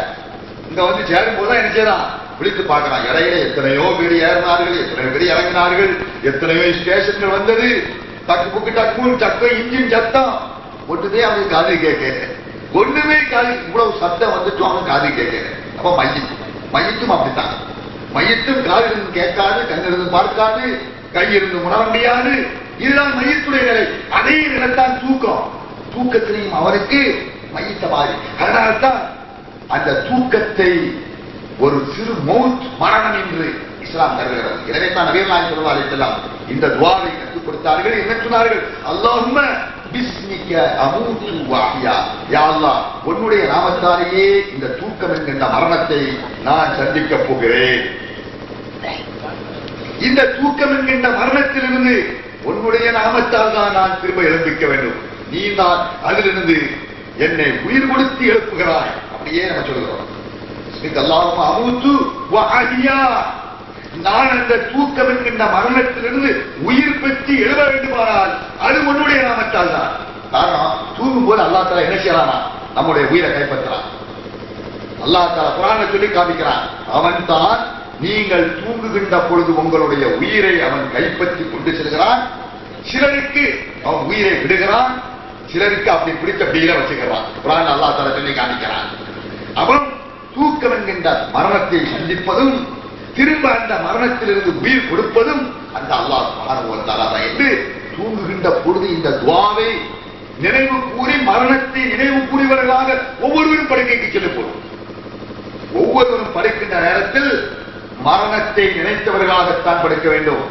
இங்க வந்து சேரும் போதுதான் என்ன செய்யறான், விழித்து பார்க்கிறான். இடையில எத்தனையோ பேர் ஏறினார்கள், எத்தனையோ பேர் இறங்கினார்கள், எத்தனையோ ஸ்டேஷன்கள் வந்தது. டக்கு புக்கு டக்கு டக்கு இன்ஜின் சத்தம் ஒட்டுதே அவனுக்கு காது கேட்க. ஒண்ணுமே காது, இவ்வளவு சத்தம் வந்துட்டு அவன் காது கேட்க. அப்ப மையத்தும் அப்படித்தான். மையத்தும் காதிலிருந்து கேட்காது, கண்ணிலிருந்து பார்க்காது, கையிலிருந்து உணர முடியாது. இதுதான் மையத்துடைய நிலை. அதே நிலைத்தான் தூக்கம். தூக்கத்திலையும் அவருக்கு மையத்த மாறி. அதனால்தான் அந்த தூக்கத்தை ஒரு சிறு மௌத், மரணம் என்று இஸ்லாம் கருதுகிறது. எனவே தான் நபிகள் நாயகம் ஸல்லல்லாஹு அலைஹி வஸல்லம் இந்த துஆவை கற்றுக் கொடுத்தார்கள். என்ன சொன்னார்கள்? அல்லாஹும்ம பிஸ்மிக அமூது வ அஹ்யா. யா அல்லாஹ், உன்னுடைய நாமத்தாலேயே இந்த தூக்கம் என்கின்ற மரணத்தை நான் சந்திக்க போகிறேன். இந்த தூக்கம் என்கின்ற மரணத்திலிருந்து உன்னுடைய நாமத்தால் தான் நான் திரும்ப எழுப்பிக்க வேண்டும். நீ தான் அதிலிருந்து என்னை உயிர் கொடுத்து எழுப்புகிறாய். அப்படியே நம்ம சொல்லுகிறோம். அல்லாஹும்ம அமூது வ அஹ்யா. நான் அந்த தூக்கம் என்கின்ற மரணத்திலிருந்து உயிர் பெற்று எழுத வேண்டுமானால் அது உன்னுடைய நாமத்தால் தான். காரணம், தூங்கும் போது அல்லாஹ் தஆலா என்ன செய்யறானா, நம்முடைய உயிரை கைப்பற்றான். அல்லாஹ் தஆலா குர்ஆன்ல சொல்லி காமிக்கிறான், அவன் தான் நீங்கள் தூங்குகின்ற பொழுது உங்களுடைய உயிரை அவன் கைப்பற்றி கொண்டு செல்கிறான். சிலருக்கு அவன் உயிரை விடுகிறான், சிலருக்கு அப்படி பிடித்த பீரை வச்சுக்கிறான். குர்ஆன்ல அல்லாஹ் தஆலா சொல்லி காமிக்கிறான். அவன் தூக்கம் என்கின்ற மரணத்தை சந்திப்பதும் திரும்ப அந்த மரணத்திலிருந்து உயிர் கொடுப்பதும் அந்த அல்லாஹ் சுப்ஹானஹு வ தஆலா தான் என்று தூங்குகின்ற பொழுது இந்த துஆவை நினைவு கூறி, மரணத்தை நினைவு கூறியவர்களாக ஒவ்வொருவரும் படுக்கைக்கு செல்லும் போது, ஒவ்வொருவரும் படுக்கின்ற நேரத்தில் மரணத்தை நினைத்தவர்களாகத்தான் படுக்க வேண்டும்.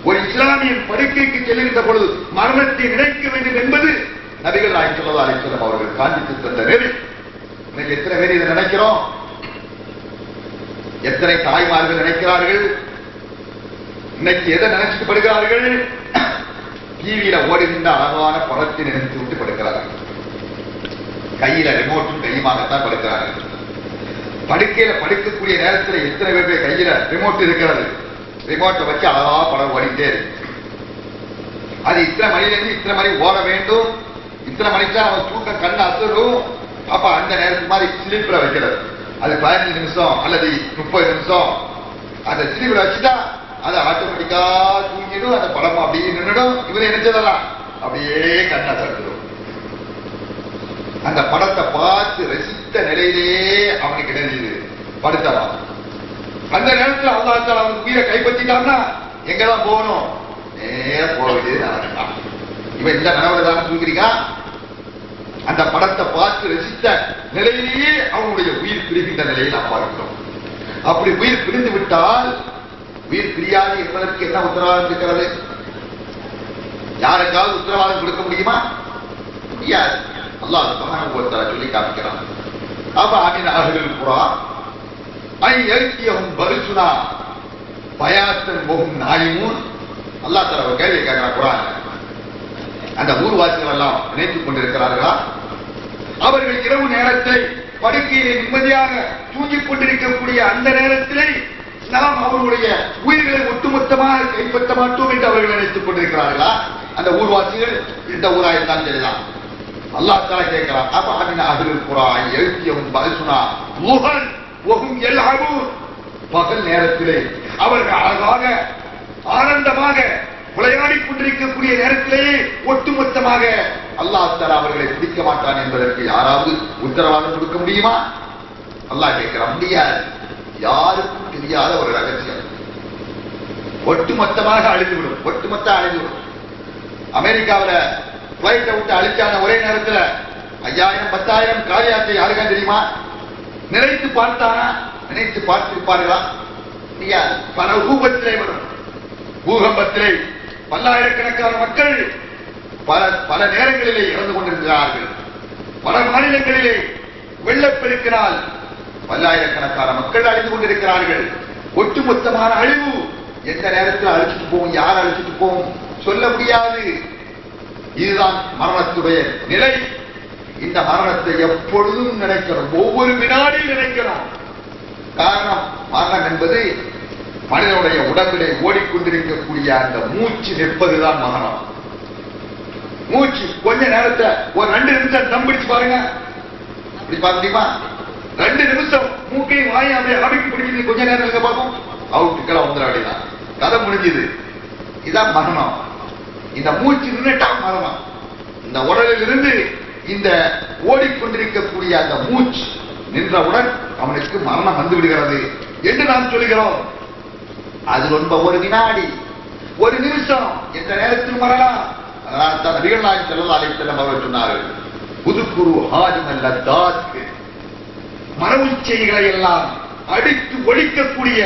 ஒரு இஸ்லாமியன் படுக்கைக்கு செல்லுகின்ற பொழுது மரணத்தை நினைக்க வேண்டும் என்பது நபிகள் நாயகம் ஸல்லல்லாஹு அலைஹி வஸல்லம் அவர்கள் காண்பித்து தந்த நெறி. இன்னைக்கு எத்தனை பேர் இதை நினைக்கிறோம்? எத்தனை தாய்மார்கள் நினைக்கிறார்கள்? இன்னைக்கு எதை நினைச்சிட்டு படுகிறார்கள்? டிவியில ஓடுகின்ற அழகான படத்தை நினைத்து விட்டு படுக்கிறார்கள். கையில ரிமோட்டும் கையுமாகத்தான் படுக்கிறார்கள். படுக்கையில படுக்கக்கூடிய நேரத்தில் எத்தனை பேருடைய கையில ரிமோட் இருக்கிறது? ரிமோட்டை வச்சு அழகா படம் ஓடிட்டே இருக்கு. அது இத்தனை மணிலிருந்து இத்தனை மணி ஓட வேண்டும், இத்தனை மணிக்கு தான் அவன் தூக்க கண்ணு அசரும். அப்ப அந்த நேரத்துக்கு மாதிரி ஸ்லீப்ல வைக்கிறது. அது 15 நிமிஷம் அல்லது 30 நிமிஷம் அந்த ஸ்லீப்ல வச்சுட்டா அது ஆட்டோமேட்டிக்கா தூங்கிடும். அந்த படம் அப்படியே நின்றுடும். இவரை என்ன செய்யலாம், அப்படியே கண்ணா தடுத்துடும். அந்த படத்தை பார்த்து ரசித்த நிலையிலேயே அவனுக்கு இணைஞ்சது படுத்தலாம். அந்த நேரத்தில் அல்லாஹ் தஆலா அவனுக்கு உயிரை கைப்பற்றிட்டான்னா எங்கதான் போகணும்? நேர போகுது. இவன் இந்த கனவுல தான் தூங்குறீங்க. அந்த படத்தை பார்த்து ரசித்த நிலையிலேயே அவனுடைய உயிர் பிரிகின்ற நிலையை நாம் பார்க்கிறோம். அப்படி உயிர் பிரிந்து விட்டால் உயிர் பிரியாது என்பதற்கு என்ன உத்தரவாதம் இருக்கிறது? யாருக்காவது உத்தரவாதம் கொடுக்க முடியுமா? முடியாது. அல்லாஹ் சுப்ஹானஹு வ தஆலா சொல்லி காமிக்கிறான். அப்ப அமின் அஹ்லுல் குர்ஆன் ஐ யர்கியஹும் பர்சுனா பயாத்தன் வஹும் நாயிமூன். அல்லாஹ் தஆலா ஒரு கேள்வி கேட்கிறான் குர்ஆன்ல. அந்த ஊர்வாசிகள் எல்லாம் நினைத்துக் கொண்டிருக்கிறார்களா? அவர்கள் இரவு நேரத்தை படுக்கையிலே நிம்மதியாக தூங்கிக் கொண்டிருக்கக்கூடிய அந்த நேரத்திலே நாம் அவர்களுடைய உயிர்களை ஒட்டுமொத்தமாக கைப்பற்ற மாட்டோம் என்று அவர்கள் நினைத்துக் கொண்டிருக்கிறார்களா? அந்த ஊர்வாசிகள் இந்த ஊராய்த்தான் தெரியலாம். அல்லாஹ் தஆலா கேட்கிறான், அப்ப அமின் அஹ்லுல் குர்ஆன் யர்கியஹும் பர்சுனா லுஹன் வஹும் யல்அபூன். பகல் நேரத்திலே அவர்கள் அழகாக ஆனந்தமாக விளையாடிக் கொண்டிருக்கக்கூடிய நேரத்திலேயே ஒட்டுமொத்தமாக அல்லாஹ் தஆலா அவர்களை பிடிக்க மாட்டான் என்பதற்கு யாராவது உத்தரவாதம் கொடுக்க முடியுமா? அல்லாஹ் கேட்கிறான், முடியாது. யாருக்கும் தெரியாத ஒரு ரகசியம். ஒட்டுமொத்தமாக அழிந்துவிடும். ஒட்டுமொத்த அழிந்துவிடும். அமெரிக்காவில் பிளைட்டை விட்டு அழிச்சான ஒரே நேரத்தில் 5000 10,000 காலியாத்தை யாருக்கா தெரியுமா? நினைத்து பார்த்தானா? நினைத்து பார்த்திருப்பார்களா? முடியாது. பல ரூபத்திலே வரும். பூகம்பத்திலே பல்லாயிரக்கணக்கான மக்கள் பல நேரங்களிலே இறந்து கொண்டிருக்கிறார்கள். பல மாநிலங்களிலே வெள்ளப்பெருக்கினால் பல்லாயிரக்கணக்கான மக்கள் அழிந்து கொண்டிருக்கிறார்கள். ஒட்டுமொத்தமான அழிவு. எந்த நேரத்தில் அழிச்சிட்டு போவோம், யார் அழிச்சிட்டு போவோம் சொல்ல முடியாது. இதுதான் மரணத்துடைய நிலை. இந்த மரணத்தை எப்பொழுதும் நினைக்கிறோம், ஒவ்வொரு வினாடியும் நினைக்கிறோம். காரணம், மரணம் என்பது மனிதனுடைய உடம்பிலே ஓடிக்கொண்டிருக்கக்கூடிய அந்த மூச்சு நிற்பதுதான் மரணம். மூச்சு கொஞ்ச நேரத்தை ஒரு 2 நிமிஷம் தம் பிடிச்சு பாருங்க. அப்படி பார்க்க முடியுமா? 2 நிமிஷம் மூக்கையும் வாயும் அப்படியே அடக்கி பிடிக்கிறது. கொஞ்ச நேரம் இருக்க பார்ப்போம், அவுட்டுக்களை வந்துட அப்படிதான், கதை முடிஞ்சது. இதான் மரணம். இந்த மூச்சு நின்றுட்டா மரணம். இந்த உடலில் இருந்து இந்த ஓடிக்கொண்டிருக்கக்கூடிய அந்த மூச்சு நின்றவுடன் அவனுக்கு மரணம் வந்து விடுகிறது என்று நாம் சொல்கிறோம். அது ரொம்ப ஒரு வினாடி, ஒரு நிமிஷம், எந்த நேரத்தில் மரணம். அதனால் தான் நபிகள் நாயகம் ஸல்லல்லாஹு அலைஹி வஸல்லம் அவர்கள் சொன்னார்கள், உதுகுரு ஹாதிமல் லத்தாத், மனவுச்சைகளை எல்லாம் அடித்து ஒழிக்கக்கூடிய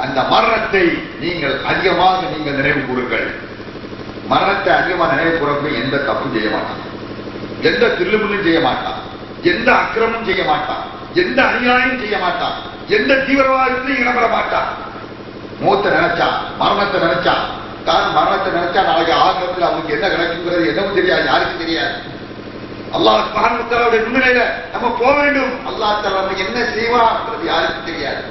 அந்த மரணத்தை நீங்கள் அதிகமாக நினைவு கூறுங்கள். மரணத்தை அதிகமாக நினைவு கூறக்கூடிய எந்த தப்பும் செய்ய மாட்டான், எந்த திருளுமுள்ளும் செய்ய மாட்டான், எந்த அக்கிரமும் செய்ய மாட்டான், எந்த அநியாயம் செய்ய மாட்டான், எந்த தீவிரவாதத்திலும் ஈடுபட மாட்டான். மூத்த நினைச்சா, மரணத்தை நினைச்சா, தான் மரணத்தை நினைச்சா நாளைக்கு ஆகத்தில் அவனுக்கு என்ன கிடைக்குங்கிறது என்னவும் தெரியாது, யாருக்கும் தெரியாது. அல்லாஹ் சுப்ஹானஹு வ தஆலாவுடைய முன்னிலையில நம்ம போக வேண்டும். அல்லாஹ் தஆலா நமக்கு என்ன செய்வான் யாருக்கும் தெரியாது.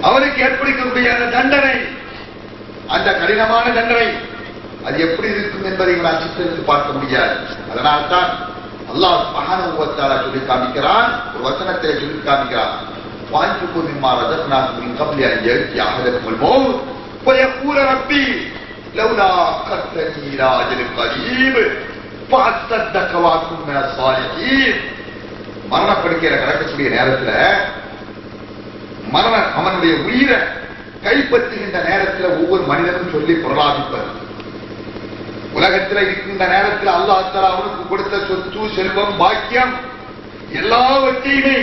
அவனுக்கு ஏற்படுத்தக்கூடிய அந்த தண்டனை, அந்த கடினமான தண்டனை அது எப்படி இருக்கும் என்பதை நான் சித்தரித்து பார்க்க முடியாது. அதனால்தான் அல்லாஹ் சுப்ஹானஹு வ தஆலா சொல்லி காமிக்கிறான், ஒரு வசனத்தை சொல்லி காமிக்கிறான், وَأَنْفِقُوا مِمَّا رَزَقْنَاكُمْ مِنْ قَبْلِ أَنْ يَأْتِيَ أَحَدَكُمُ الْمَوْتُ فَيَقُولَ رَبِّي لَوْلَا أَخَّرْتَنِي إِلَى أَجَلٍ قَرِيبٍ فَأَصَّدَّقَ وَأَكُن مِنَ الصَّالِحِينَ. மரணப்படுக்கையில கிடக்கக்கூடிய நேரத்தில் மரணம் அவனுடைய உயிரை கைப்பற்றுகின்ற நேரத்தில் ஒவ்வொரு மனிதனும் சொல்லி பிரலாபிப்பது. உலகத்தில் இருக்கின்ற நேரத்தில் அல்லாஹ் தஆலா அவனுக்கு கொடுத்த சொத்து, செல்வம், பாக்கியம் எல்லாவற்றையுமே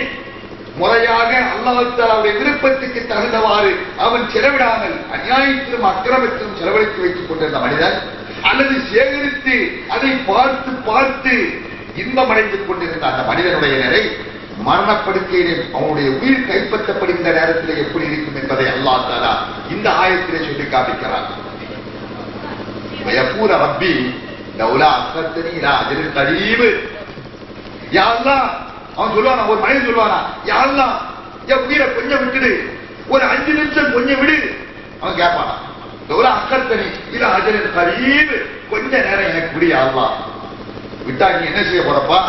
முறையாக அல்லாஹ் தஆலாவுடைய விருப்பத்துக்கு தகுந்தவாறு அவன் செலவிடாமல் அநியாயத்திலும் அக்கிரமத்திலும் செலவழித்து வைத்துக் கொண்டிருந்த மனிதன், அல்லது சேகரித்து அதை பார்த்து பார்த்து இன்பமடைந்து கொண்டிருந்த அந்த மனிதனுடைய நிலை மரணப்படுக்கையிலே அவனுடைய உயிர் கைப்பற்றப்படுகின்ற நேரத்தில் எப்படி இருக்கும் என்பதை அல்லாஹ் தஆலா இந்த ஆயத்திலே சொல்லி காண்பிக்கிறார். வயகூல ரப்பி லௌலா அக்கர்தனி இலா அஜலின் கரீப். யா அல்லாஹ், அவன் சொல்லுவானா, ஒரு மனிதன் சொல்லுவானா, யா அல்லாஹ் என் உயிரை கொஞ்சம் விட்டுடு, ஒரு 5 நிமிஷம் கொஞ்சம் விடு. அவன் கேட்பானா, லௌலா அக்கர்தனி இலா அஜலின் கரீப், கொஞ்ச நேரம் எனக்கு விடு யா அல்லாஹ். விட்டா நீ என்ன செய்ய போறப்பா,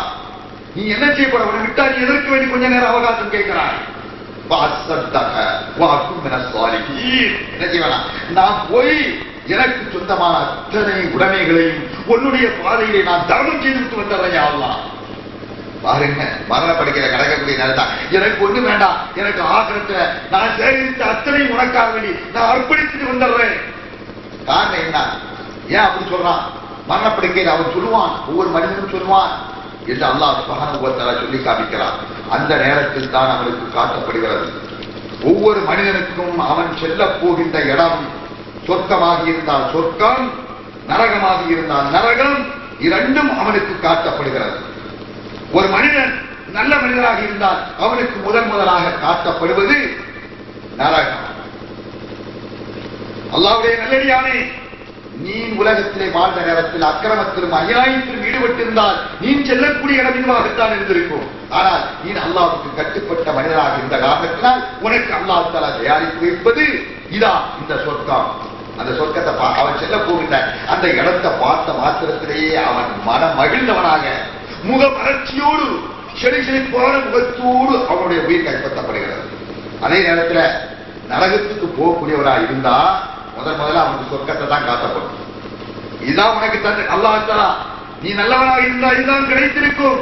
நீ என்ன செய்ய போற, விட்டா நீ எதற்கு வேண்டி கொஞ்ச நேரம் அவகாசம் கேட்கிறாய். என்ன செய்வேனா, நான் போய் எனக்கு சொந்தமான அத்தனை உடைமைகளையும் உன்னுடைய பாதையிலே நான் தர்மம் செய்து விட்டு வந்துடுறேன் அல்லாஹ். பாருங்க, மரணப்படுக்கையில கிடக்கக்கூடிய நேரம், எனக்கு ஒண்ணு வேண்டாம், எனக்கு ஆகிரத்தை நான் சேகரித்த அத்தனை உனக்காக வேண்டி நான் அர்ப்பணித்துட்டு வந்துடுறேன். காரணம் என்ன, ஏன் அப்படி சொல்றான்? மரணப்படுக்கையில் அவன் சொல்லுவான், ஒவ்வொரு மனிதனும் சொல்லுவான் என்று அல்லாஹ் சுப்ஹானஹு வ தஆலா சொல்லி காமிக்கிறான். அந்த நேரத்தில் தான் அவனுக்கு காட்டப்படுகிறது, ஒவ்வொரு மனிதனுக்கும் அவன் செல்ல போகின்ற இடம் சொர்க்கமாக இருந்தால் சொர்க்கம், நரகமாக இருந்தால் நரகம், இரண்டும் அவனுக்கு காட்டப்படுகிறது. ஒரு மனிதன் நல்ல மனிதராக இருந்தால் அவனுக்கு முதலாக காட்டப்படுவது நரகம். அல்லாஹ்வுடைய நல்லடியானே, நீ உலகத்திலே வாழ்ந்த நேரத்தில் அக்கிரமத்திலும் அநியாயத்திலும் ஈடுபட்டிருந்தால் நீ செல்லக்கூடிய இடம் இதுவாகத்தான் இருந்திருக்கும். ஆனால் நீ அல்லாஹ்வுக்கு கட்டுப்பட்ட மனிதராக இருந்த காரணத்தினால் உனக்கு அல்லாஹ் தஆலா தயாரித்து வைப்பது இதா இந்த சொர்க்கம். அந்த சொர்க்கத்தை அவன் செல்ல போகின்ற அந்த இடத்தை பார்த்த மாத்திரத்திலேயே அவன் மனம் மகிழ்ந்தவனாக, முக மலர்ச்சியோடு, செழிசெழிப்பான முகத்தோடு அவனுடைய உயிர் கைப்பற்றப்படுகிறது. அதே நேரத்தில் நரகத்துக்கு போகக்கூடியவராக இருந்தா முதல்ல அவனுக்கு சொர்க்கத்தை தான் காட்டப்படும். இதுதான் உனக்கு அல்லாஹ் தஆலா, நீ நல்லவனாக இருந்தா இதுதான் கிடைத்திருக்கும்.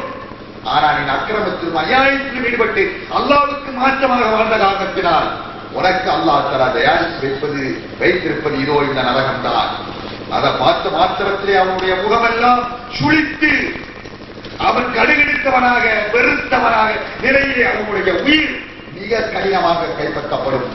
ஆனா நீ அக்கிரமத்திலும் அநியாயத்திலும் ஈடுபட்டு அல்லாஹ்வுக்கு மாற்றமாக வாழ்ந்த காரணத்தினால் உனக்கு அல்லாஹ் தஆலா தயாரித்து வைத்திருப்பது இதோ இந்த நரகம் தான். அதை பார்த்த மாத்திரத்திலே அவனுடைய முகமெல்லாம் சுழித்து அவன் கடுகெடுத்தவனாக, வெறுத்தவனாக நிலையிலே அவனுடைய உயிர் மிக கடினமாக கைப்பற்றப்படும்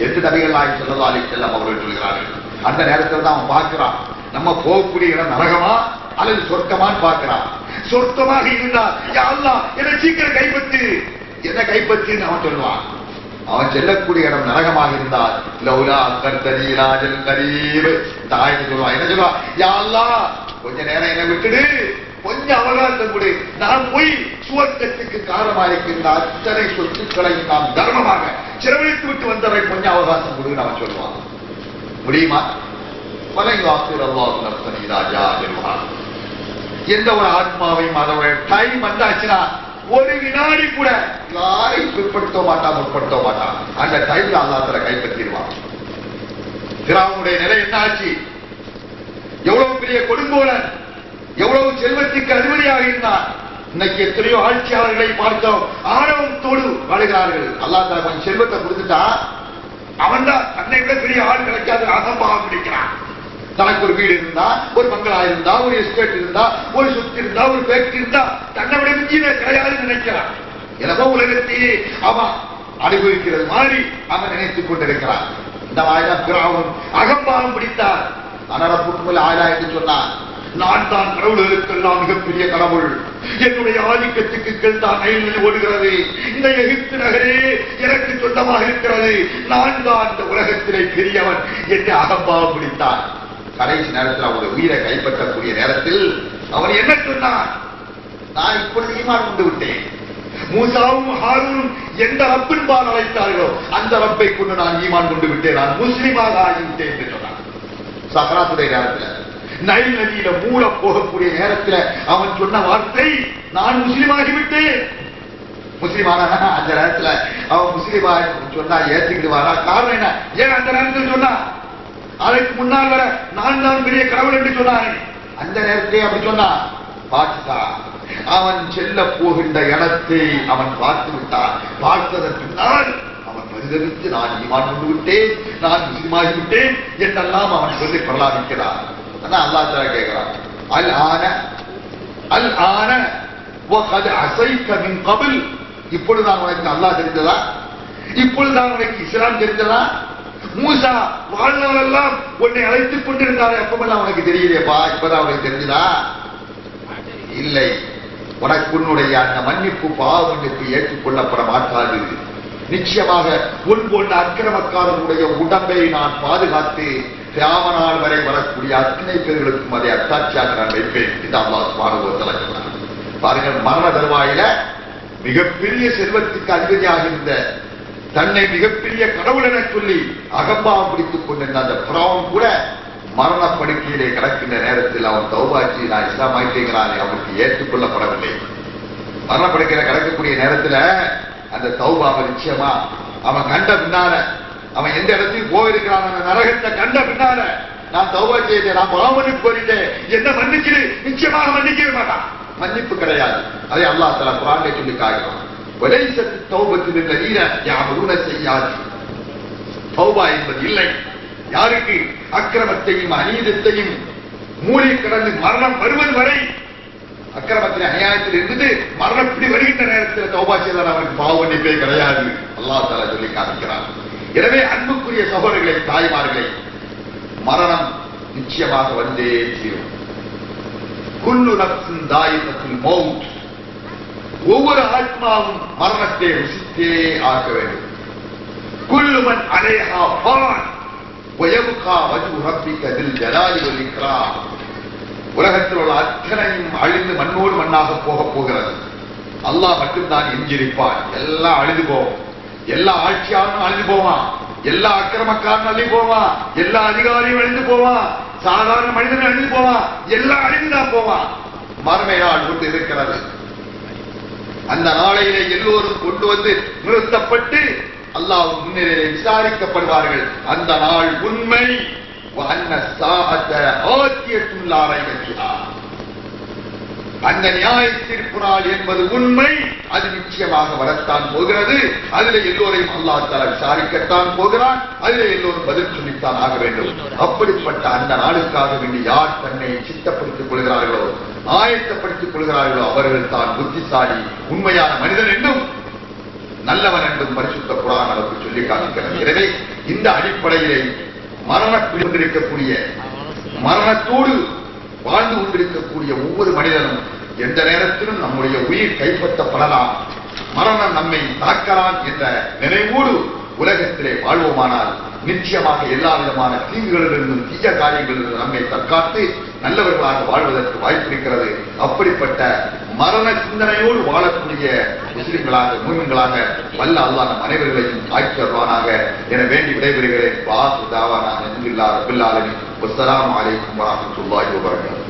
என்று நபிகள் நாயகம் ஸல்லல்லாஹு அலைஹி வஸல்லம் அவர்கள் சொல்கிறார்கள். அந்த நேரத்தில் தான் அவன் பார்க்கிறான், நம்ம போகக்கூடிய இடம் நரகமா அல்லது சொர்க்கமான்னு பார்க்கிறான். சொர்க்கமாக இருந்தால் யா அல்லாஹ் என்னை சீக்கிரம் கைப்பற்று, என்ன கைப்பற்றுன்னு அவன் சொல்லுவான். அவன் செல்லக்கூடிய இடம் நரகமாக இருந்தால் லௌலா கர்த்தனி ராஜல் கரீப் தாய்க்கு சொல்லுவான். என்ன சொல்லுவான்? யா அல்லாஹ் கொஞ்ச நேரம் என்னை விட்டுடு, கொஞ்சம் அவகாசம் கொடு, நான் போய் சுவர்க்கத்துக்கு காரணமாக இருக்கின்ற அத்தனை சொத்துக்களை நாம் தர்மமாக செலவழித்து விட்டு வந்தவரை கொஞ்சம் அவகாசம் கொடுன்னு அவன் சொல்லுவான். முடியுமா? எந்த ஒரு ஆத்மாவையும் அதோட டைம் வந்தாச்சுன்னா ஒரு வினாடி கூட யாரையும் பிற்படுத்த மாட்டான், முற்படுத்த மாட்டான். அந்த டைம்ல அல்லாஹ் தஆலா கைப்பற்றிடுவான். ஃபிரௌனுடைய நிலை என்ன ஆச்சு? எவ்வளவு பெரிய கொடுங்கோலன், எவ்வளவு செல்வத்துக்கு அதிபதியாக இருந்தான். இன்னைக்கு எத்தனையோ ஆட்சியாளர்களை பார்த்தோம், ஆணவத்தோடு வாழுகிறார்கள். அல்லாஹ் தஆலா கொஞ்சம் செல்வத்தை கொடுத்துட்டா அவன் தான் தன்னை விட பெரிய ஆள் கிடைக்காது அகம்பாவம் பிடிக்கிறான். தனக்கு ஒரு வீடு இருந்தா, ஒரு பங்களா இருந்தா, ஒரு எஸ்டேட் இருந்தா, ஒரு சொத்து இருந்தா, ஒரு ஃபேக்டரி இருந்தா தன்னை விட மிஞ்சின கிடையாது நினைக்கிறான். எனவோ உலகத்தையே அவன் அனுபவிக்கிறது மாதிரி அவன் நினைத்துக் கொண்டிருக்கிறான். இந்த மாதிரிதான் ஃபிரௌன் அகம்பாவம் பிடித்தார். அனரப்புக்குள் ஆயா என்று சொன்னான், நான் தான் கடவுளுக்கெல்லாம் மிகப்பெரிய கடவுள், என்னுடைய ஆதிக்கத்துக்கு கீழ் தான் நைல் ஓடுகிறது, இந்த எகிப்து நகரே எனக்கு சொந்தமாக இருக்கிறது, நான் தான் இந்த உலகத்திலே பெரியவன் என்று அகம்பாவம் பிடித்தான். கடைசி நேரத்தில் அவருடைய உயிரை கைப்பற்றக்கூடிய நேரத்தில் அவன் என்ன சொன்னான்? நான் இப்பொழுது ஈமான் கொண்டு விட்டேன். மூசாவும் ஹாரூனும் எந்த ரப்பின்பால் அழைத்தார்களோ அந்த ரப்பை கொண்டு நான் ஈமான் கொண்டு விட்டேன், நான் முஸ்லிமாக ஆகிவிட்டேன் என்று சொன்னான். சக்கராத்துடைய நேரத்தில், நைல் நதியில மூட போகக்கூடிய நேரத்தில் அவன் சொன்ன வார்த்தை, நான் முஸ்லிமாகிவிட்டேன். முஸ்லிமான அந்த நேரத்தில் அவன் முஸ்லிமா சொன்னா ஏற்றுக்கிடுவாரா? காரணம் என்ன? ஏன் அந்த நேரத்தில் சொன்னா? அதற்கு முன்னால் வர நான் தான் பெரிய கடவுள் என்று சொன்னானே, அந்த நேரத்திலே அப்படி சொன்னான். பார்த்துட்டா அவன் செல்ல போகின்ற இடத்தை அவன் பார்த்து விட்டான். பார்த்ததற்கு பின்னால் அவன் பரிதவித்து நான் ஈமான் கொண்டு விட்டேன், நான் முஸ்லிமாகிவிட்டேன் என்றெல்லாம் அவன் சொல்லி பிரலாபிக்கிறான். அதான் அல்லாஹ் தஆலா கேட்கிறான், அல் ஆன அல் ஆன வகத் அஸைத மின் கபில், இப்பொழுதுதான் உனக்கு அல்லாஹ் தெரிந்ததா? இப்பொழுதுதான் உனக்கு இஸ்லாம் தெரிந்ததா? மூசா வாழ்நாளெல்லாம் உன்னை அழைத்துக் கொண்டிருந்தாரே, அப்பமெல்லாம் உனக்கு தெரியலையப்பா, இப்பதான் உனக்கு தெரிஞ்சதா? இல்லை, உனக்கு உன்னுடைய அந்த மன்னிப்பு, பாவ மன்னிப்பு ஏற்றுக்கொள்ளப்பட மாட்டாது. நிச்சயமாக உன் போன்ற அக்கிரமக்காரனுடைய உடம்பை நான் பாதுகாத்து கியாமத் வரை வரக்கூடிய அத்தனை பேர்களுக்கும் அதை அத்தாட்சியாக நான் வைப்பேன் என்று அல்லாஹ் சுப்ஹானஹு வ தஆலா சொன்னார். பாருங்கள், மரண தருவாயில மிகப்பெரிய செல்வத்துக்கு அதிபதியாக இருந்த, தன்னை மிகப்பெரிய கடவுள் என சொல்லி அகம்பாவம் பிடித்துக் கொண்டிருந்த அந்த ஃபிரௌன் கூட மரணப்படுக்கையிலே கிடக்கின்ற நேரத்தில் அவன் தௌபாச்சி நான் இஸ்லாம் ஆயிட்டேங்கிறானே, அவனுக்கு ஏற்றுக்கொள்ளப்படவில்லை. மரணப்படுக்கையில கிடக்கக்கூடிய நேரத்தில் அந்த தௌபாவை நிச்சயமா அவன் கண்ட பின்னால, அவன் எந்த இடத்துக்கு போயிருக்கிறான் அந்த நரகத்தை கண்ட பின்னால, நான் தௌபா செய்தேன், நான் பாவமன்னிப்பு கோரிட்டேன், என்ன மன்னிச்சிடு, நிச்சயமாக மன்னிக்கவே மாட்டான். மன்னிப்பு கிடையாது. அதை அல்லாஹ் தஆலா குர்ஆனிலே சொல்லி காட்டுகிறான். வலைஸத் தௌபத்து லில்லதீன யஅமலூன ஸய்யாத், தௌபா என்பது இல்லை யாருக்கு அக்கிரமத்தையும் அநீதத்தையும் மூடி கடந்து மரணம் வருவது வரை, அக்கிரமத்தின் அநியாயத்தில் இருந்து மரணப்படி வருகின்ற நேரத்தில் தௌபா செய்தால் அவருக்கு பாவ மன்னிப்பே கிடையாது. அல்லாஹ் தஆலா சொல்லி காட்டுகிறான். எனவே அன்புக்குரிய சகோதரர்களை, தாய்மார்களை, மரணம் நிச்சயமாக வந்தே தீரும். குல்லு நஃப்ஸின் தாயிகத்துல் மௌத், ஒவ்வொரு ஆத்மாவும் மரணத்தை ருசித்தே ஆக வேண்டும். குல்லு மன் அலைஹா ஃபான் வயப்கா வஜ்ஹு ரப்பிக தில் ஜலாலி வல் இக்ராம், உலகத்தில் உள்ள அத்தனையும் அழிந்து மண்ணோடு மண்ணாக போக போகிறது. அல்லாஹ் மட்டும்தான் எஞ்சிருப்பான். எல்லாம் அழிந்து போவோம், எல்லா ஆட்சியாளரும் அழிந்து போவான், எல்லா அக்கிரமக்காரனும் அழிந்து போவான், எல்லா அதிகாரியும் அழிந்து போவான், சாதாரண மனிதன் அழிந்து போவான், எல்லாம் அழிந்துதான் போவான். மறுமை நாள் கொண்டு இருக்கிறது. அந்த நாளையிலே எல்லோரும் கொண்டு வந்து நிறுத்தப்பட்டு அல்லாஹ் முன்னிலையிலே விசாரிக்கப்படுவார்கள். அந்த நாள் உண்மை. அந்த நியாய தீர்ப்பு நாள் என்பது உண்மை, அது நிச்சயமாக வரத்தான் போகிறது. அதில் எல்லோரையும் அல்லாஹ் தஆலா விசாரிக்கத்தான் போகிறான். அதில் எல்லோரும் பதில் சொல்லித்தான் ஆக வேண்டும். அப்படிப்பட்ட அந்த நாளுக்காக வேண்டி யார் தன்னை சித்தப்படுத்திக் கொள்கிறார்களோ, ஆயத்தப்படுத்திக் கொள்கிறார்களோ, அவர்கள் தான் புத்திசாலி, உண்மையான மனிதன் என்றும் நல்லவன் என்றும் பரிசுத்த குர்ஆன் நமக்கு சொல்லி காட்டுகிறது. எனவே இந்த அடிப்படையிலே கொண்டிருக்கக்கூடிய மரணத்தோடு வாழ்ந்து கொண்டிருக்கக்கூடிய ஒவ்வொரு மனிதனும் எந்த நேரத்திலும் நம்முடைய உயிர் கைப்பற்றப்படலாம், மரணம் நம்மை தாக்கலாம் என்ற நினைவோடு உலகத்திலே வாழ்வோமானால் நிச்சயமாக எல்லா விதமான தீங்குகளிலிருந்தும் தீய காரியங்களிலிருந்து நம்மை தற்காத்து நல்லவர்களாக வாழ்வதற்கு வாய்ப்பு இருக்கிறது. அப்படிப்பட்ட மரண சிந்தனையோடு வாழக்கூடிய முஸ்லிம்களாக மூமின்களாக வல்ல அல்லாஹ் நம் அனைவர்களையும் ஆக்கி வருவானாக என வேண்டி விடைபெறுகிறேன். வாசு தாவானா அல்ஹம்துலில்லாஹி ரப்பில் ஆலமீன். வஸ்ஸலாமு அலைக்கும் வரஹ்மத்துல்லாஹி வபரகாத்துஹு.